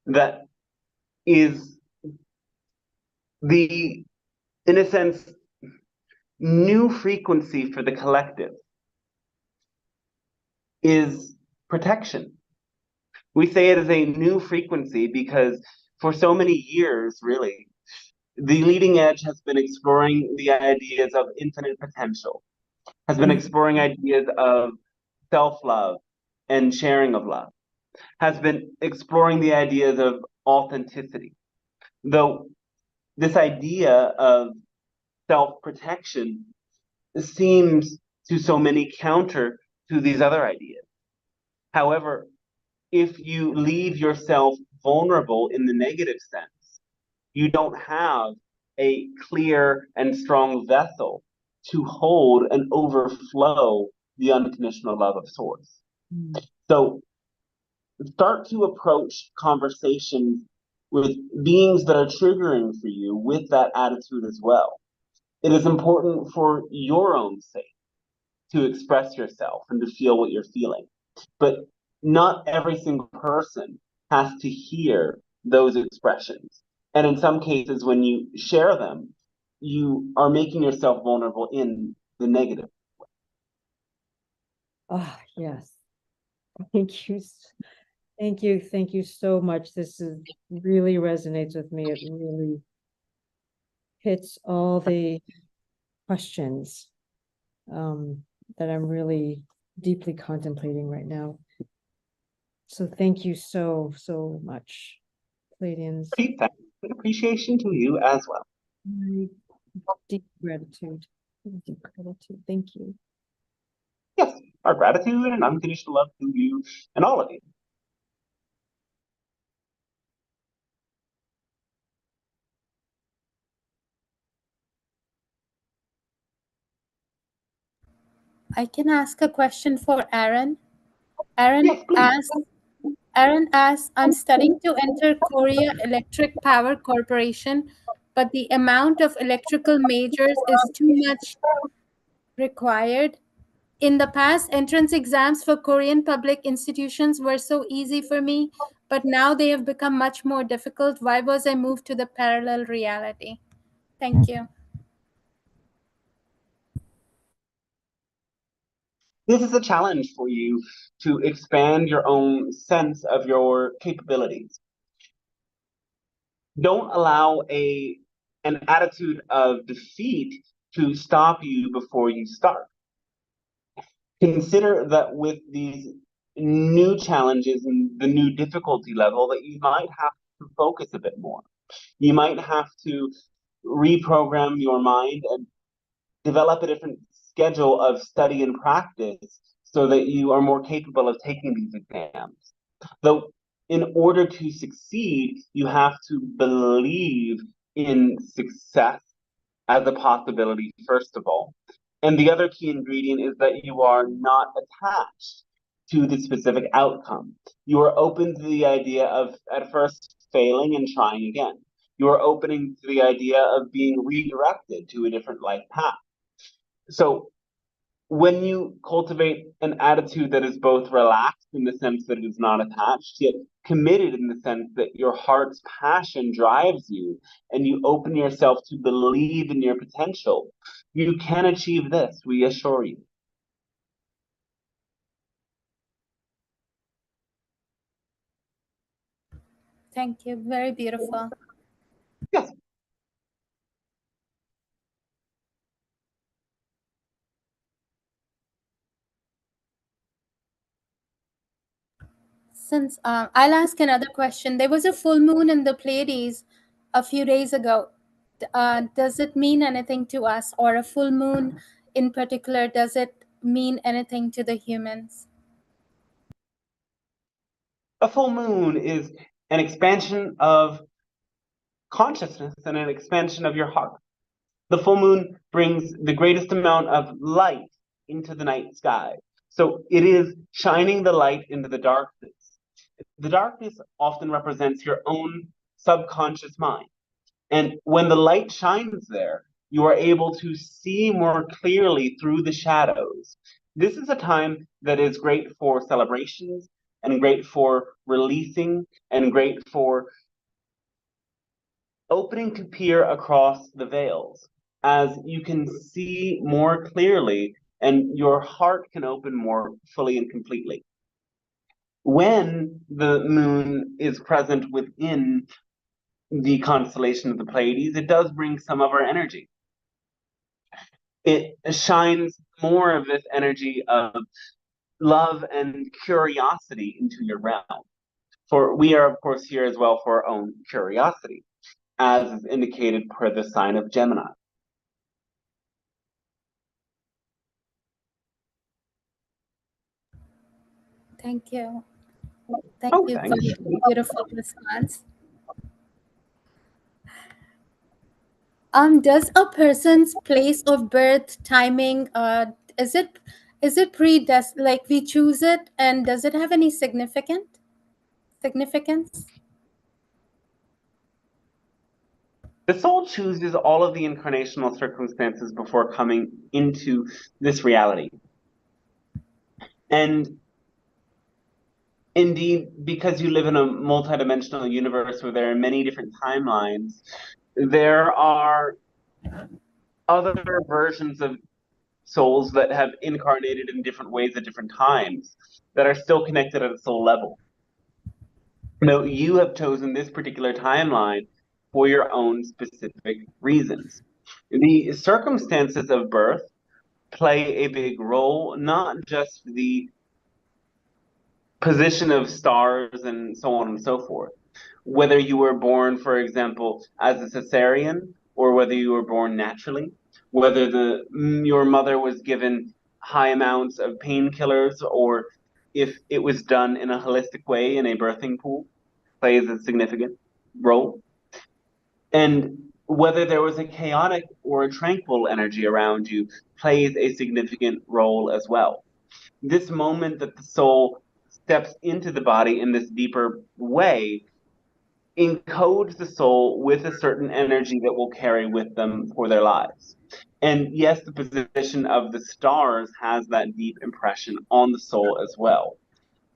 that is the, in a sense, new frequency for the collective is protection. We say it is a new frequency because for so many years, really, the leading edge has been exploring the ideas of infinite potential, has been exploring ideas of self-love and sharing of love, has been exploring the ideas of authenticity. Though this idea of self-protection seems to so many counter to these other ideas. However, if you leave yourself vulnerable in the negative sense, you don't have a clear and strong vessel to hold and overflow the unconditional love of Source. So start to approach conversations with beings that are triggering for you with that attitude as well. It is important for your own sake to express yourself and to feel what you're feeling. But not every single person has to hear those expressions. And in some cases, when you share them, you are making yourself vulnerable in the negative. Ah, yes. Thank you. Thank you. Thank you so much. This really resonates with me. It really hits all the questions that I'm really deeply contemplating right now. So thank you so, so much, Pleiadians. Deep thanks and appreciation to you as well. My deep gratitude. Deep gratitude. Thank you. Yes, our gratitude and unconditional love to you and all of you. I can ask a question for Aaron. Aaron Yes, please. asks, I'm studying to enter Korea Electric Power Corporation, but the amount of electrical majors is too much required. In the past, entrance exams for Korean public institutions were so easy for me, but now they have become much more difficult. Why was I moved to the parallel reality? Thank you. This is a challenge for you to expand your own sense of your capabilities. Don't allow an attitude of defeat to stop you before you start. Consider that with these new challenges and the new difficulty level that you might have to focus a bit more. You might have to reprogram your mind and develop a different schedule of study and practice so that you are more capable of taking these exams. Though, in order to succeed, you have to believe in success as a possibility, first of all. And the other key ingredient is that you are not attached to the specific outcome. You are open to the idea of at first failing and trying again. You are opening to the idea of being redirected to a different life path. So when you cultivate an attitude that is both relaxed in the sense that it is not attached, yet committed in the sense that your heart's passion drives you, and you open yourself to believe in your potential, you can achieve this, we assure you. Thank you. Very beautiful. Yes. Since I'll ask another question. There was a full moon in the Pleiades a few days ago. Does it mean anything to us, or a full moon in particular? Does it mean anything to the humans? A full moon is an expansion of consciousness and an expansion of your heart. The full moon brings the greatest amount of light into the night sky. So it is shining the light into the darkness. The darkness often represents your own subconscious mind. And when the light shines there, you are able to see more clearly through the shadows. This is a time that is great for celebrations and great for releasing and great for opening to peer across the veils, as you can see more clearly and your heart can open more fully and completely. When the moon is present within the constellation of the Pleiades, it does bring some of our energy. It shines more of this energy of love and curiosity into your realm. For we are, of course, here as well for our own curiosity, as is indicated per the sign of Gemini. Thank you. Thank you for the beautiful response. Does a person's place of birth timing is it predestined, like we choose it, and does it have any significance? The soul chooses all of the incarnational circumstances before coming into this reality. And indeed, because you live in a multidimensional universe where there are many different timelines, there are other versions of souls that have incarnated in different ways at different times that are still connected at a soul level. No, you have chosen this particular timeline for your own specific reasons. The circumstances of birth play a big role, not just the position of stars and so on and so forth. Whether you were born, for example, as a cesarean or whether you were born naturally, whether your mother was given high amounts of painkillers or if it was done in a holistic way in a birthing pool plays a significant role. And whether there was a chaotic or a tranquil energy around you plays a significant role as well. This moment that the soul steps into the body in this deeper way encodes the soul with a certain energy that will carry with them for their lives. And yes, the position of the stars has that deep impression on the soul as well.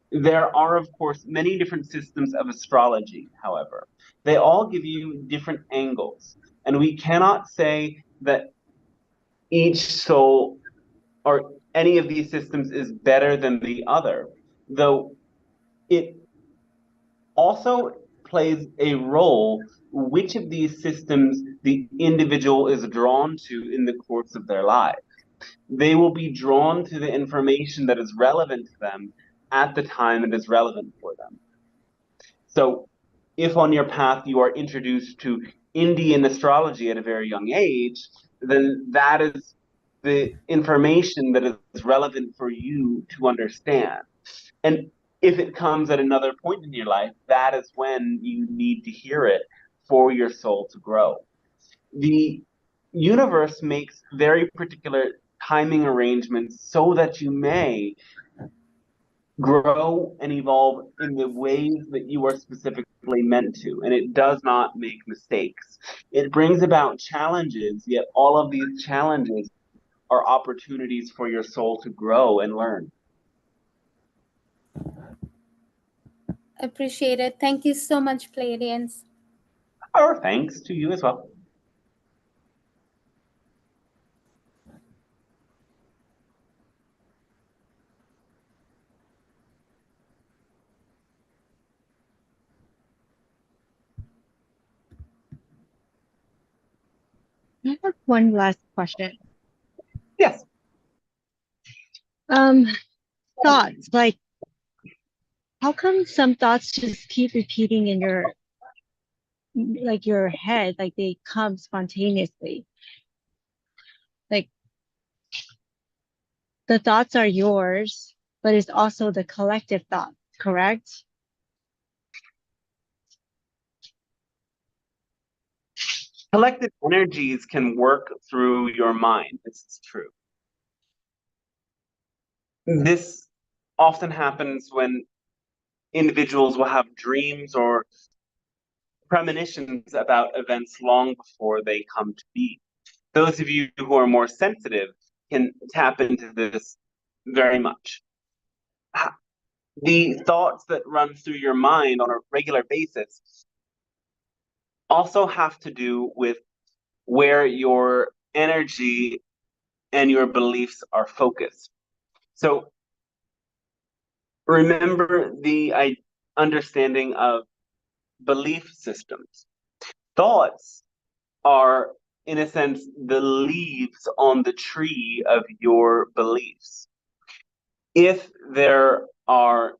There are, of course, many different systems of astrology, however. They all give you different angles. And we cannot say that each soul or any of these systems is better than the other, though it also plays a role which of these systems the individual is drawn to in the course of their life. They will be drawn to the information that is relevant to them at the time it is relevant for them. So, if on your path you are introduced to Indian astrology at a very young age, then that is the information that is relevant for you to understand. And if it comes at another point in your life, that is when you need to hear it for your soul to grow. The universe makes very particular timing arrangements so that you may grow and evolve in the ways that you are specifically meant to. And it does not make mistakes. It brings about challenges, yet all of these challenges are opportunities for your soul to grow and learn. Appreciate it. Thank you so much, Pleiadians. Our thanks to you as well. I have one last question. Yes. Thoughts, like, how come some thoughts just keep repeating in your head, like they come spontaneously? Like the thoughts are yours, but it's also the collective thought, correct? Collective energies can work through your mind. This is true. This often happens when individuals will have dreams or premonitions about events long before they come to be. Those of you who are more sensitive can tap into this very much. The thoughts that run through your mind on a regular basis also have to do with where your energy and your beliefs are focused. So remember the understanding of belief systems. Thoughts are, in a sense, the leaves on the tree of your beliefs. If there are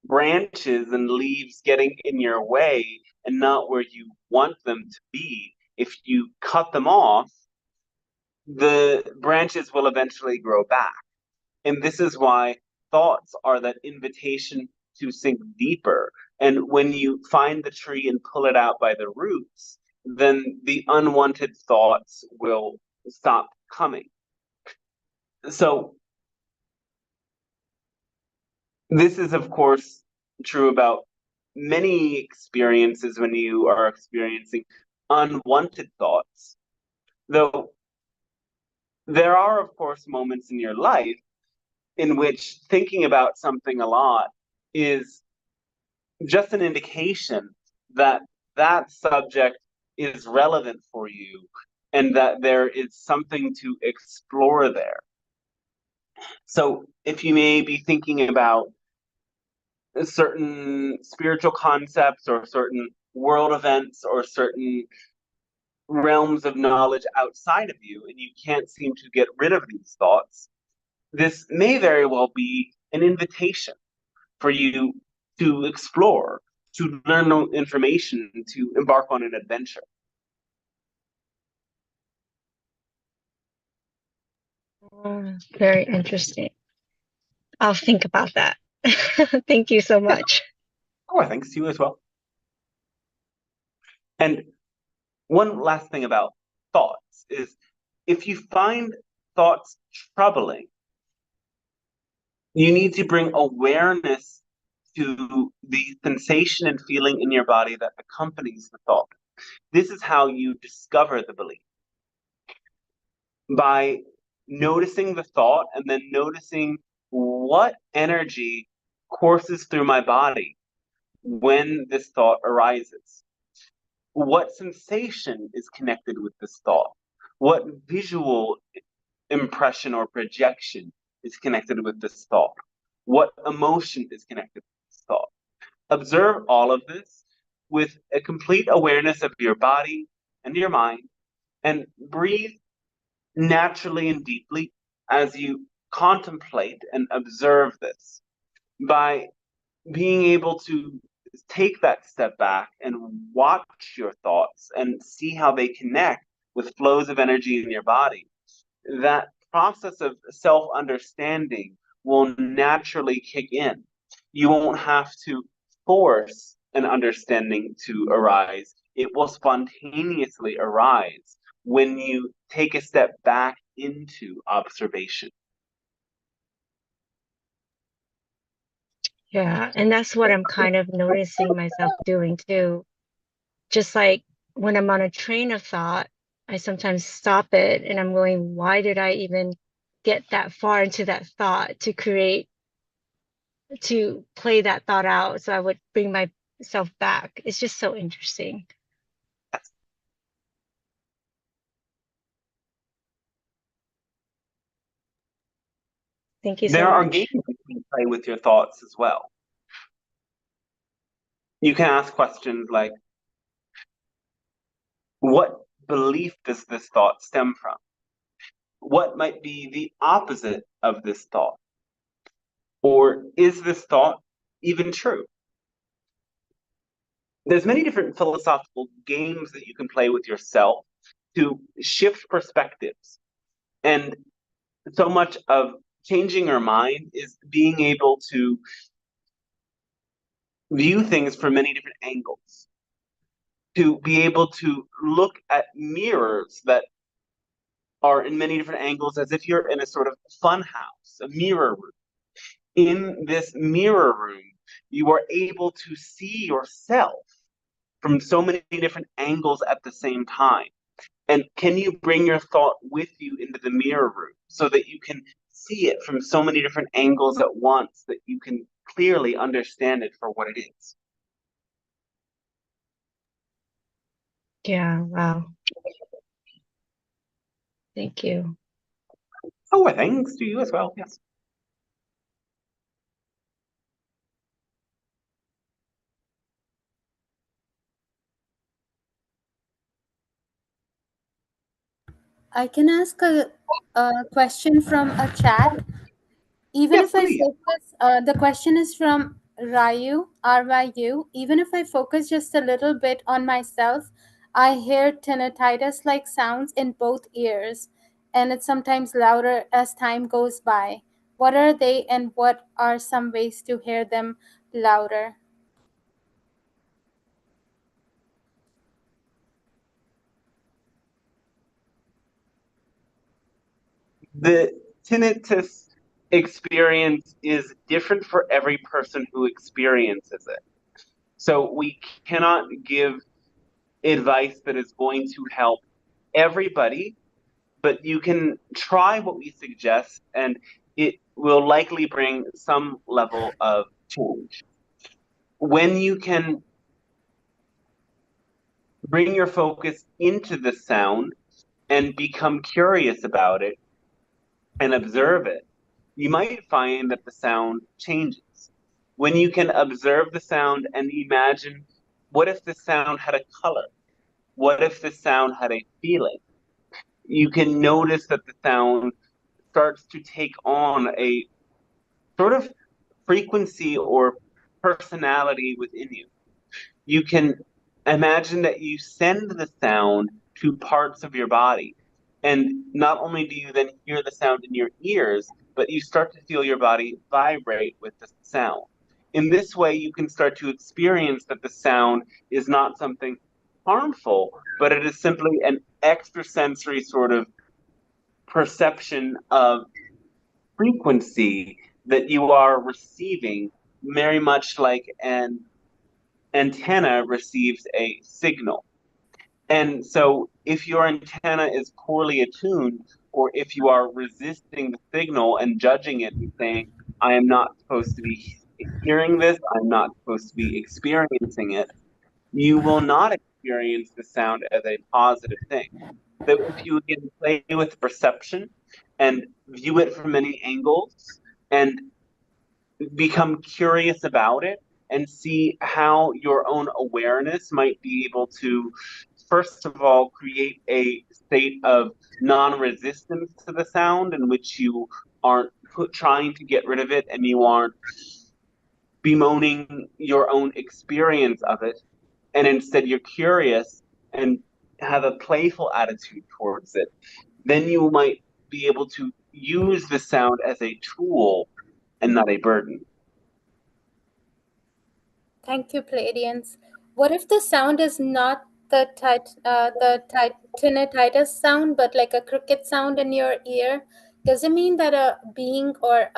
branches and leaves getting in your way and not where you want them to be, if you cut them off, the branches will eventually grow back. And this is why thoughts are that invitation to sink deeper. And when you find the tree and pull it out by the roots, then the unwanted thoughts will stop coming. So, this is, of course, true about many experiences when you are experiencing unwanted thoughts. Though there are, of course, moments in your life in which thinking about something a lot is just an indication that that subject is relevant for you and that there is something to explore there. So if you may be thinking about certain spiritual concepts or certain world events or certain realms of knowledge outside of you, and you can't seem to get rid of these thoughts, this may very well be an invitation for you to explore, to learn new information, to embark on an adventure. Very interesting. I'll think about that. Thank you so much. Oh, thanks to you as well. And one last thing about thoughts is if you find thoughts troubling, you need to bring awareness to the sensation and feeling in your body that accompanies the thought. This is how you discover the belief. By noticing the thought and then noticing what energy courses through my body when this thought arises. What sensation is connected with this thought? What visual impression or projection is connected with this thought? What emotion is connected with this thought? Observe all of this with a complete awareness of your body and your mind, and breathe naturally and deeply as you contemplate and observe this. By being able to take that step back and watch your thoughts and see how they connect with flows of energy in your body, that process of self-understanding will naturally kick in. You won't have to force an understanding to arise. It will spontaneously arise when you take a step back into observation. Yeah, and that's what I'm kind of noticing myself doing too. Just like when I'm on a train of thought, I sometimes stop it and I'm going, why did I even get that far into that thought to play that thought out? So I would bring myself back. It's just so interesting. Thank you so There are much. games you can play with your thoughts as well. You can ask questions like, what belief does this thought stem from? What might be the opposite of this thought? Or is this thought even true? There's many different philosophical games that you can play with yourself to shift perspectives. And so much of changing our mind is being able to view things from many different angles, to be able to look at mirrors that are in many different angles as if you're in a sort of fun house, a mirror room. In this mirror room, you are able to see yourself from so many different angles at the same time. And can you bring your thought with you into the mirror room so that you can see it from so many different angles at once that you can clearly understand it for what it is? Yeah, wow. Thank you. Oh, well, thanks to you as well, yes. I can ask a question from a chat. Even Yes, if I please. focus, the question is from Ryu, RYU. Even if I focus just a little bit on myself, I hear tinnitus like sounds in both ears, and it's sometimes louder as time goes by. What are they, and what are some ways to hear them louder? The tinnitus experience is different for every person who experiences it. So we cannot give advice that is going to help everybody, but you can try what we suggest, and it will likely bring some level of change. When you can bring your focus into the sound and become curious about it and observe it, you might find that the sound changes. when you can observe the sound and imagine, what if the sound had a color? What if the sound had a feeling? You can notice that the sound starts to take on a sort of frequency or personality within you. You can imagine that you send the sound to parts of your body. And not only do you then hear the sound in your ears, but you start to feel your body vibrate with the sound. In this way, you can start to experience that the sound is not something harmful, but it is simply an extrasensory sort of perception of frequency that you are receiving, very much like an antenna receives a signal. And so if your antenna is poorly attuned, or if you are resisting the signal and judging it and saying, I am not supposed to be hearing this, I'm not supposed to be experiencing it, you will not experience the sound as a positive thing. So if you again play with perception and view it from many angles and become curious about it and see how your own awareness might be able to, first of all, create a state of non-resistance to the sound in which you aren't trying to get rid of it and you aren't bemoaning your own experience of it, and instead you're curious and have a playful attitude towards it, then you might be able to use the sound as a tool and not a burden. Thank you, Pleiadians. What if the sound is not the tinnitus sound, but like a cricket sound in your ear? Does it mean that a being or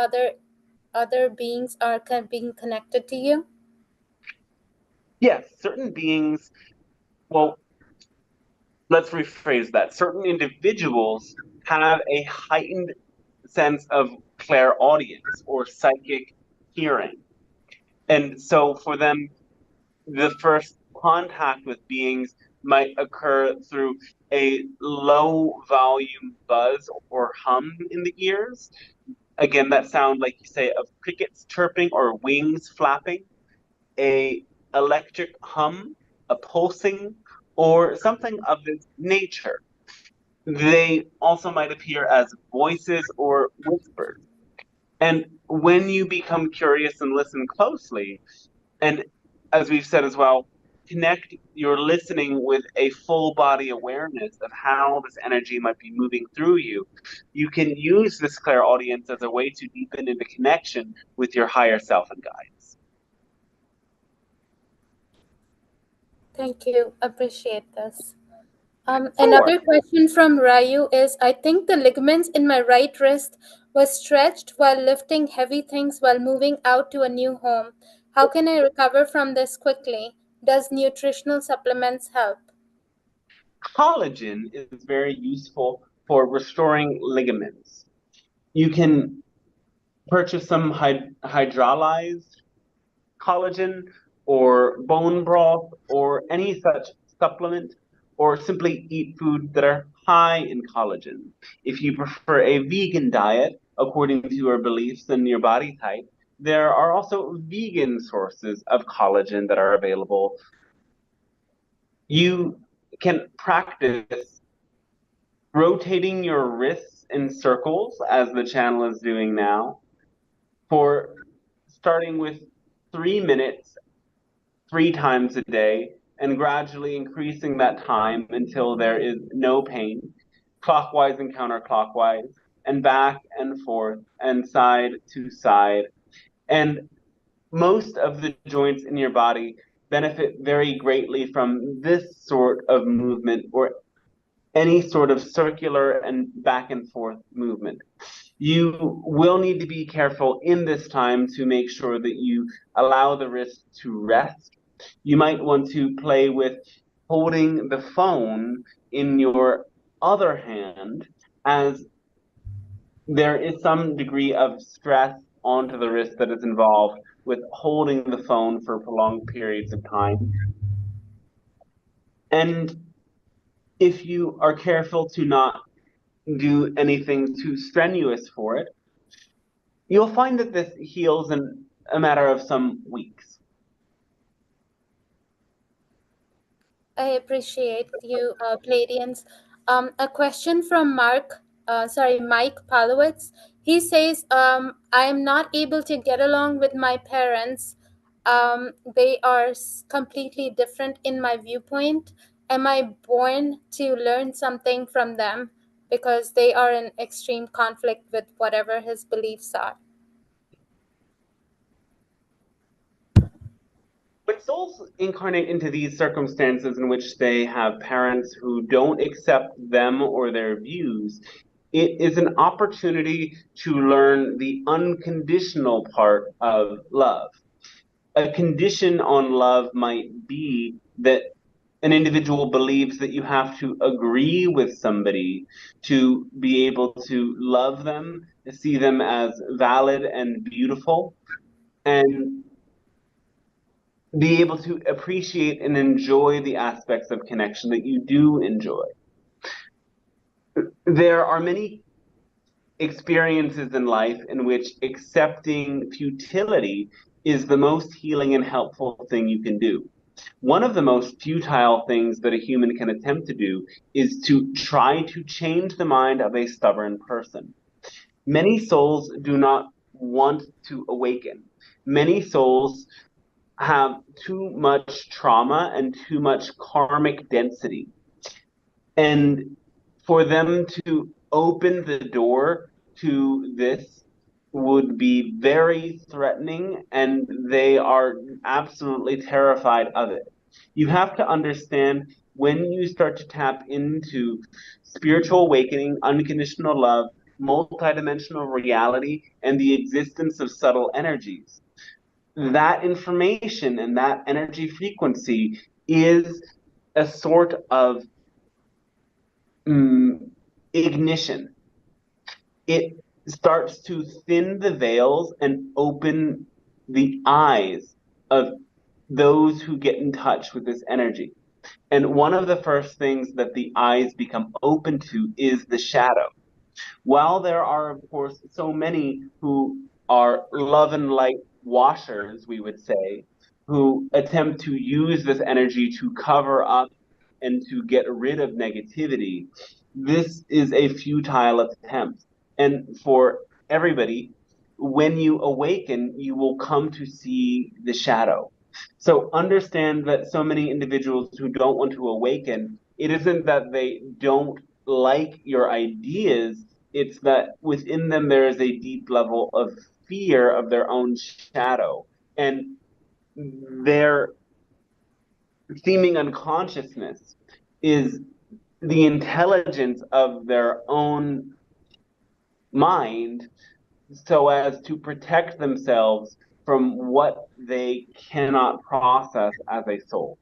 other beings are being connected to you? Yes, certain beings, well, let's rephrase that. Certain individuals have a heightened sense of clairaudience or psychic hearing. And so for them, the first contact with beings might occur through a low volume buzz or hum in the ears. Again, that sound, like you say, of crickets chirping or wings flapping, a electric hum, a pulsing, or something of this nature. They also might appear as voices or whispers. And when you become curious and listen closely, and as we've said as well, connect your listening with a full body awareness of how this energy might be moving through you, you can use this clairaudience as a way to deepen into connection with your higher self and guides. Thank you. Appreciate this. Sure. Another question from Rayu is, I think the ligaments in my right wrist were stretched while lifting heavy things while moving out to a new home. How can I recover from this quickly? Does nutritional supplements help? Collagen is very useful for restoring ligaments. You can purchase some hydrolyzed collagen or bone broth or any such supplement, or simply eat foods that are high in collagen. If you prefer a vegan diet, according to your beliefs and your body type, there are also vegan sources of collagen that are available. You can practice rotating your wrists in circles, as the channel is doing now, for starting with 3 minutes 3 times a day, and gradually increasing that time until there is no pain, clockwise and counterclockwise, and back and forth, and side to side. And most of the joints in your body benefit very greatly from this sort of movement, or any sort of circular and back and forth movement. You will need to be careful in this time to make sure that you allow the wrist to rest. You might want to play with holding the phone in your other hand, as there is some degree of stress onto the wrist that is involved with holding the phone for prolonged periods of time. And if you are careful to not do anything too strenuous for it, you'll find that this heals in a matter of some weeks. I appreciate you, Pleiadians. A question from Mike Palowitz. He says, I am not able to get along with my parents. They are completely different in my viewpoint. Am I born to learn something from them because they are in extreme conflict with whatever his beliefs are? When souls incarnate into these circumstances in which they have parents who don't accept them or their views, it is an opportunity to learn the unconditional part of love. A condition on love might be that an individual believes that you have to agree with somebody to be able to love them, see them as valid and beautiful, and be able to appreciate and enjoy the aspects of connection that you do enjoy. There are many experiences in life in which accepting futility is the most healing and helpful thing you can do. One of the most futile things that a human can attempt to do is to try to change the mind of a stubborn person. Many souls do not want to awaken. Many souls have too much trauma and too much karmic density. And for them to open the door to this would be very threatening, and they are absolutely terrified of it. You have to understand, when you start to tap into spiritual awakening, unconditional love, multidimensional reality, and the existence of subtle energies, that information and that energy frequency is a sort of ignition. It starts to thin the veils and open the eyes of those who get in touch with this energy. And one of the first things that the eyes become open to is the shadow. While there are, of course, so many who are love and light washers, we would say, who attempt to use this energy to cover up and to get rid of negativity, this is a futile attempt. And for everybody, when you awaken, you will come to see the shadow. So understand that so many individuals who don't want to awaken, it isn't that they don't like your ideas, it's that within them there is a deep level of fear of their own shadow. And their seeming unconsciousness is the intelligence of their own mind, so as to protect themselves from what they cannot process as a soul.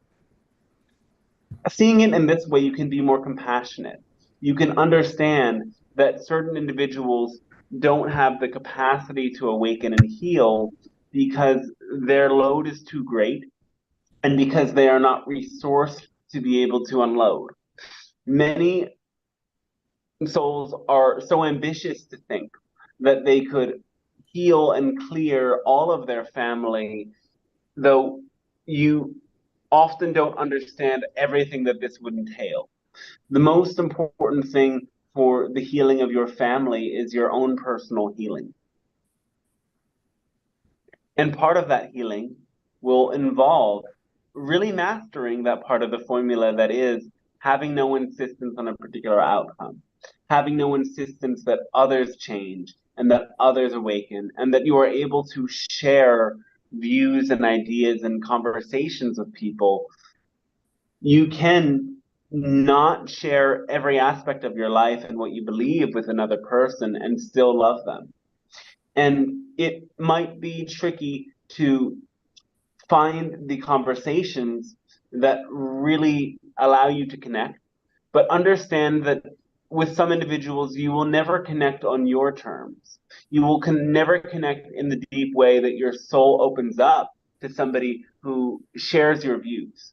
Seeing it in this way, you can be more compassionate. You can understand that certain individuals don't have the capacity to awaken and heal because their load is too great and because they are not resourced to be able to unload. Many souls are so ambitious to think that they could heal and clear all of their family, though you often don't understand everything that this would entail. The most important thing for the healing of your family is your own personal healing. And part of that healing will involve really mastering that part of the formula that is having no insistence on a particular outcome, having no insistence that others change and that others awaken, and that you are able to share views and ideas and conversations with people. You can not share every aspect of your life and what you believe with another person and still love them. And it might be tricky to find the conversations that really allow you to connect, but understand that with some individuals, you will never connect on your terms. You will never connect in the deep way that your soul opens up to somebody who shares your views.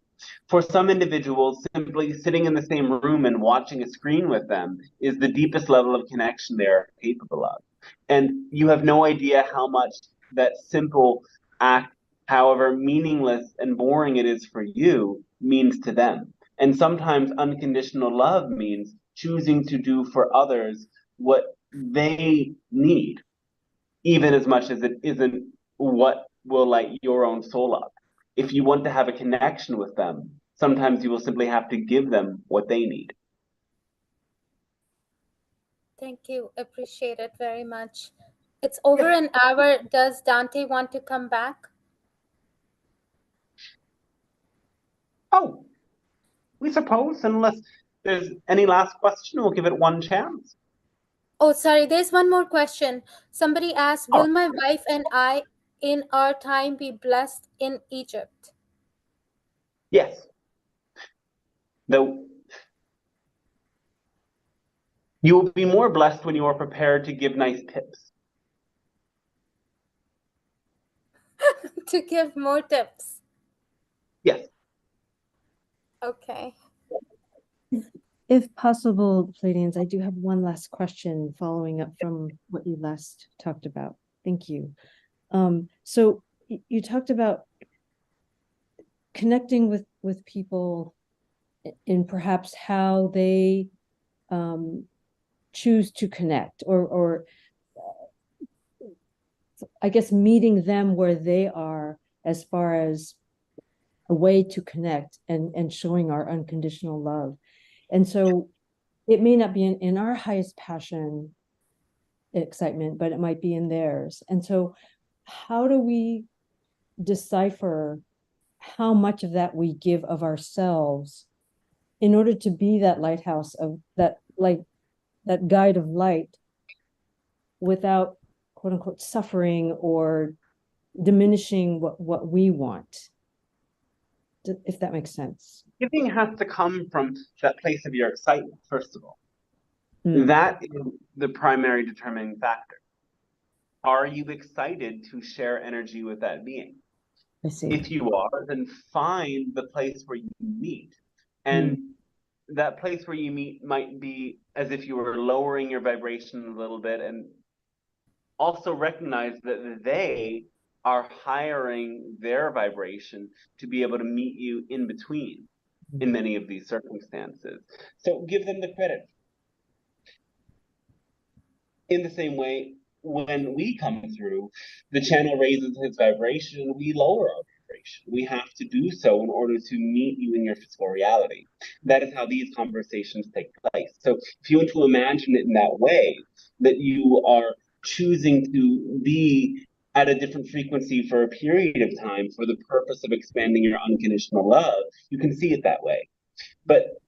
For some individuals, simply sitting in the same room and watching a screen with them is the deepest level of connection they're capable of. And you have no idea how much that simple act, however meaningless and boring it is for you, means to them. And sometimes unconditional love means choosing to do for others what they need, even as much as it isn't what will light your own soul up. If you want to have a connection with them, sometimes you will simply have to give them what they need. Thank you. Appreciate it very much. It's over an hour. Does Dante want to come back? Oh, we suppose, unless there's any last question, we'll give it one chance. Oh, sorry. There's one more question. Somebody asked, will my wife and I in our time be blessed in Egypt? Yes. Though you will be more blessed when you are prepared to give nice tips. To give more tips. Yes. Okay. If possible, Pleiadians, I do have one last question following up from what you last talked about. Thank you. So you talked about connecting with people in perhaps how they choose to connect, or I guess meeting them where they are as far as a way to connect and showing our unconditional love. And so it may not be in our highest passion, excitement, but it might be in theirs. And so how do we decipher how much of that we give of ourselves in order to be that lighthouse of that light, that guide of light, without quote unquote suffering or diminishing what we want, if that makes sense? Giving has to come from that place of your excitement, first of all. Mm. That is the primary determining factor. Are you excited to share energy with that being? I see. If you are, then find the place where you meet. And that place where you meet might be as if you were lowering your vibration a little bit, and also recognize that they are hiring their vibration to be able to meet you in between in many of these circumstances. So give them the credit. In the same way, when we come through, the channel raises his vibration and we lower our vibration. We have to do so in order to meet you in your physical reality. That is how these conversations take place. So if you want to imagine it in that way, that you are choosing to be at a different frequency for a period of time for the purpose of expanding your unconditional love, you can see it that way. But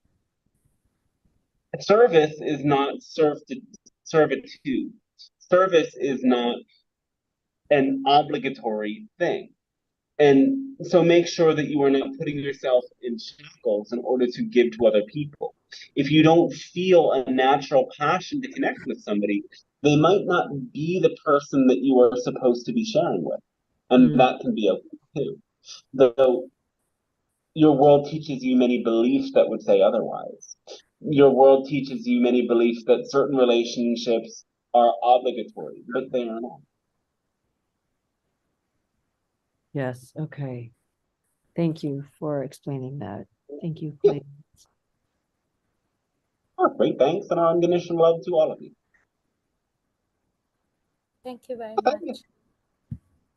service is not servitude. Service is not an obligatory thing. And so make sure that you are not putting yourself in shackles in order to give to other people. If you don't feel a natural passion to connect with somebody, they might not be the person that you are supposed to be sharing with. And that can be okay too. Though your world teaches you many beliefs that would say otherwise. Your world teaches you many beliefs that certain relationships are obligatory, but they are not. Yes. Okay. Thank you for explaining that. Thank you, Pleiadians. Great, thanks, and our unconditional love to all of you. Thank you very much.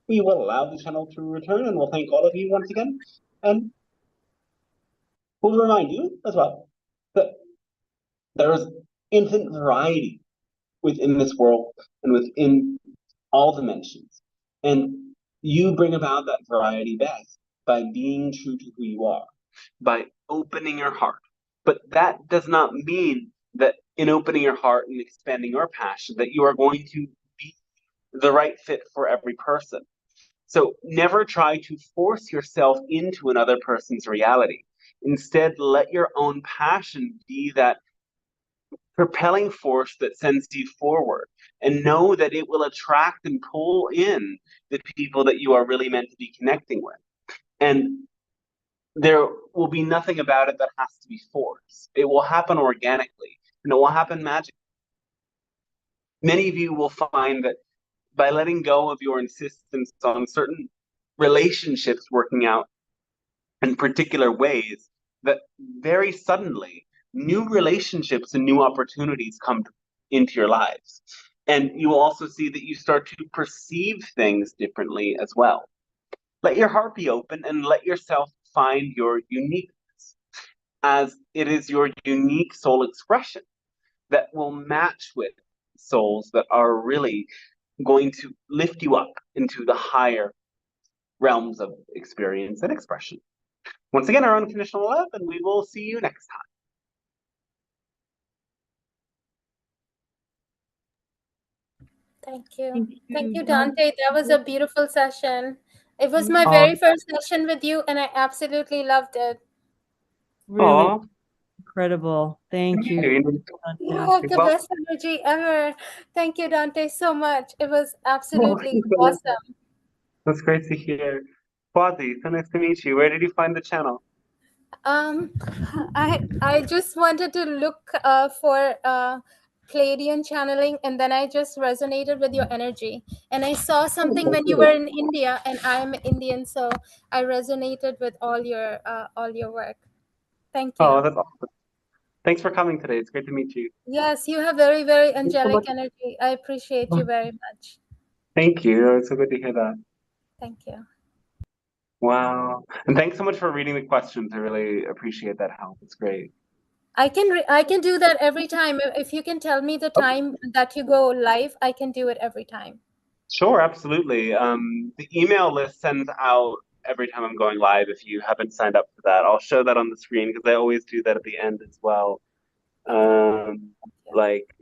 We will allow the channel to return, and we'll thank all of you once again. And we'll remind you as well that there is infinite variety within this world and within all dimensions. And you bring about that variety best by being true to who you are, by opening your heart. But that does not mean that in opening your heart and expanding your passion, that you are going to be the right fit for every person. So never try to force yourself into another person's reality. Instead, let your own passion be that propelling force that sends you forward, and know that it will attract and pull in the people that you are really meant to be connecting with. And there will be nothing about it that has to be forced. It will happen organically, and it will happen magically. Many of you will find that by letting go of your insistence on certain relationships working out in particular ways, that very suddenly new relationships and new opportunities come into your lives. And you will also see that you start to perceive things differently as well. Let your heart be open and let yourself find your uniqueness, as it is your unique soul expression that will match with souls that are really going to lift you up into the higher realms of experience and expression. Once again, our unconditional love, and we will see you next time. Thank you. Thank Thank you. you, Dante. That was a beautiful session. It was my very first session with you, and I absolutely loved it. Really Aw. incredible. Thank you. You Dante. have the Well- best energy ever. Thank you, Dante, so much. It was absolutely awesome. That's great to hear. Quasi, so nice to meet you. Where did you find the channel? I just wanted to look for Pleiadian channeling, and then I just resonated with your energy. And I saw something when you were in India, and I'm Indian, so I resonated with all your work. Thank you. Oh, that's awesome. Thanks for coming today. It's great to meet you. Yes, you have very, very so angelic much. energy. I appreciate you very much. Thank you. It's so good to hear that. Thank you. Wow. And thanks so much for reading the questions. I really appreciate that help. It's great. I can do that every time. If you can tell me the time that you go live, I can do it every time. Sure, absolutely. The email list sends out every time I'm going live. If you haven't signed up for that, I'll show that on the screen because I always do that at the end as well. Like,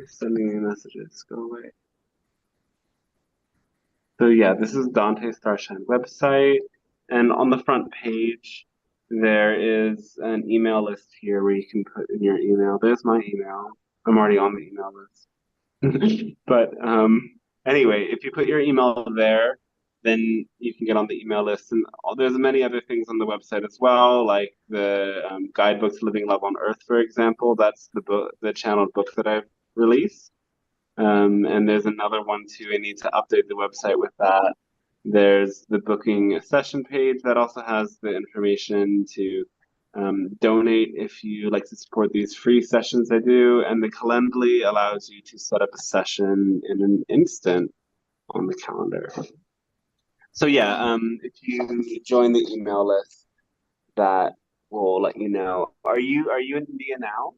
sending me messages. Go away. So yeah, this is Dante Starshine website, and on the front page there is an email list here where you can put in your email. There's my email. I'm already on the email list. But anyway, if you put your email there, then you can get on the email list. And there's many other things on the website as well, like the guidebook to Living Love on Earth, for example. That's the book, the channeled book that I've released. And there's another one too. I need to update the website with that. There's the booking a session page that also has the information to donate if you like to support these free sessions I do. And the Calendly allows you to set up a session in an instant on the calendar. So yeah, if you join the email list, that will let you know. Are you in India now?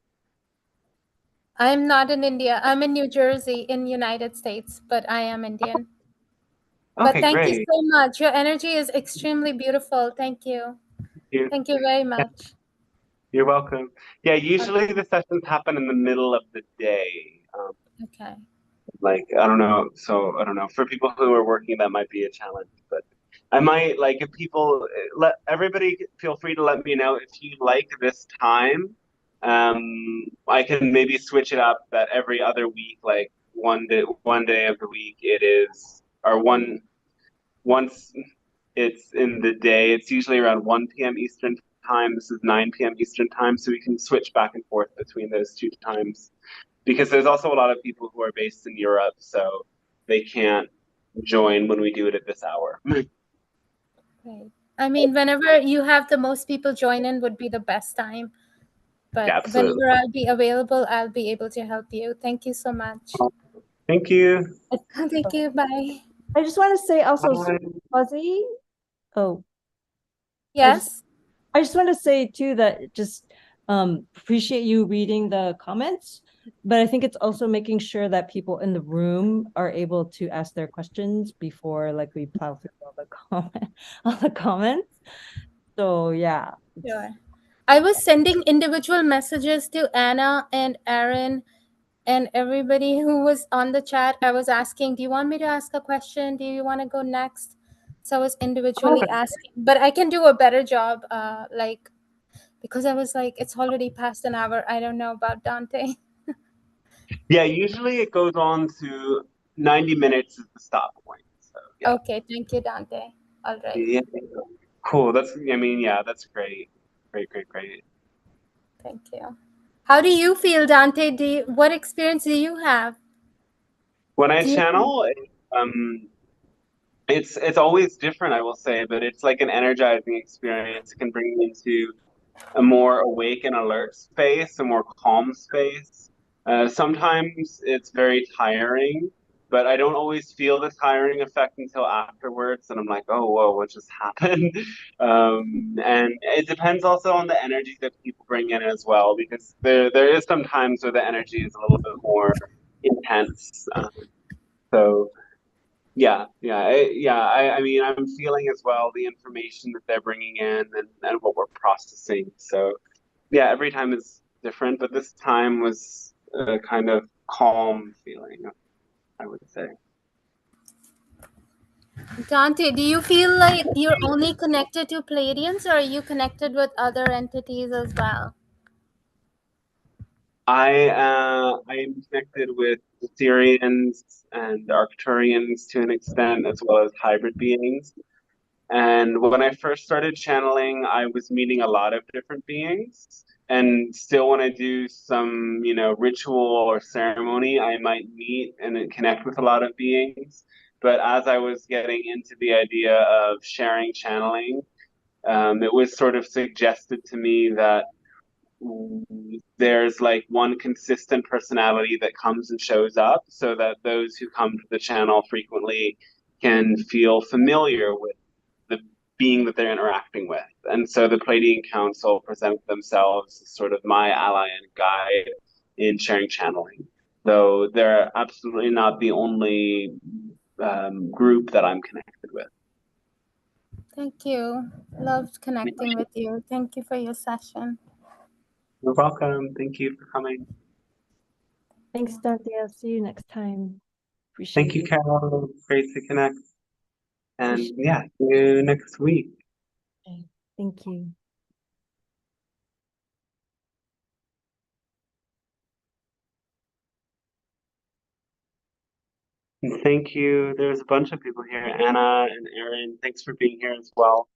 I'm not in India. I'm in New Jersey in United States, but I am Indian. But Okay, thank great. you so much. Your energy is extremely beautiful. Thank you. Thank you very much. You're welcome. Yeah, usually the sessions happen in the middle of the day. Okay. Like, I don't know. So, I don't know. For people who are working, that might be a challenge. But I might, like, if people, let everybody feel free to let me know if you like this time. I can maybe switch it up that every other week, like one day of the week it is, or once it's in the day. It's usually around 1 p.m. Eastern time. This is 9 p.m. Eastern time, so we can switch back and forth between those two times. Because there's also a lot of people who are based in Europe, so they can't join when we do it at this hour. Great. I mean, whenever you have the most people join in would be the best time. But Yeah, absolutely. whenever I'll be available, I'll be able to help you. Thank you so much. Thank you. Thank you. Bye. I just want to say also, Bye. Fuzzy. Oh, Yes. I just want to say too that just appreciate you reading the comments, but I think it's also making sure that people in the room are able to ask their questions before like we plow through all the comments. So yeah. Sure. I was sending individual messages to Anna and Aaron and everybody who was on the chat. I was asking, do you want me to ask a question? Do you want to go next? So I was individually asking, but I can do a better job, because I was like, it's already past an hour. I don't know about Dante. Yeah, usually it goes on to 90 minutes is the stop point. So yeah. Okay, thank you, Dante. All right. Yeah. Cool. That's great. Great. Thank you. How do you feel, Dante? What experience do you have? When I Do you think channel, it's always different, I will say, but it's like an energizing experience. It can bring me into a more awake and alert space, a more calm space. Sometimes it's very tiring, but I don't always feel the tiring effect until afterwards, and I'm like, oh, whoa, what just happened? And it depends also on the energy that people bring in as well, because there is some times where the energy is a little bit more intense. So. I mean, I'm feeling as well the information that they're bringing in and what we're processing. So, yeah, every time is different, but this time was a kind of calm feeling, I would say. Dante, do you feel like you're only connected to Pleiadians, or are you connected with other entities as well? I am connected with Assyrians and Arcturians to an extent, as well as hybrid beings. And when I first started channeling, I was meeting a lot of different beings. And still, when I do some, ritual or ceremony, I might meet and connect with a lot of beings. But as I was getting into the idea of sharing channeling, it was sort of suggested to me that there's like one consistent personality that comes and shows up so that those who come to the channel frequently can feel familiar with the being that they're interacting with. And so the Pleiadian Council present themselves as sort of my ally and guide in sharing channeling. Though they're absolutely not the only group that I'm connected with. Thank you. Loved connecting with you. Thank you for your session. You're welcome. Thank you for coming. Thanks, Dante. I'll see you next time. Thank you, Appreciate Carol. Great to connect. And it. yeah, see you next week. Okay. Thank you. And thank you. There's a bunch of people here. Anna and Erin, thanks for being here as well.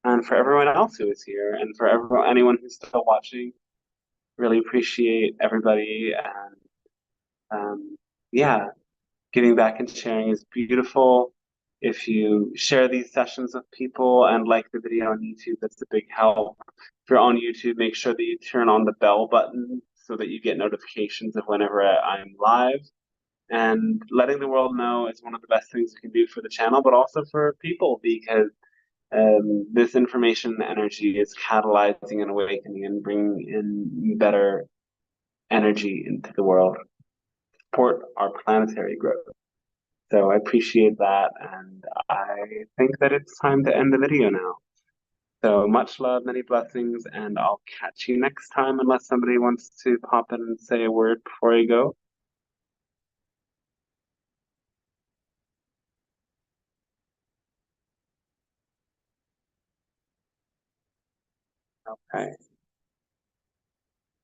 And for everyone else who is here, and for anyone who's still watching, really appreciate everybody. And yeah, giving back and sharing is beautiful. If you share these sessions with people and like the video on YouTube, that's a big help. If you're on YouTube, make sure that you turn on the bell button so that you get notifications of whenever I'm live. And letting the world know is one of the best things you can do for the channel, but also for people, because this information and energy is catalyzing and awakening and bringing in better energy into the world, support our planetary growth. So I appreciate that, and I think that it's time to end the video now. So much love, many blessings, and I'll catch you next time unless somebody wants to pop in and say a word before I go. Okay.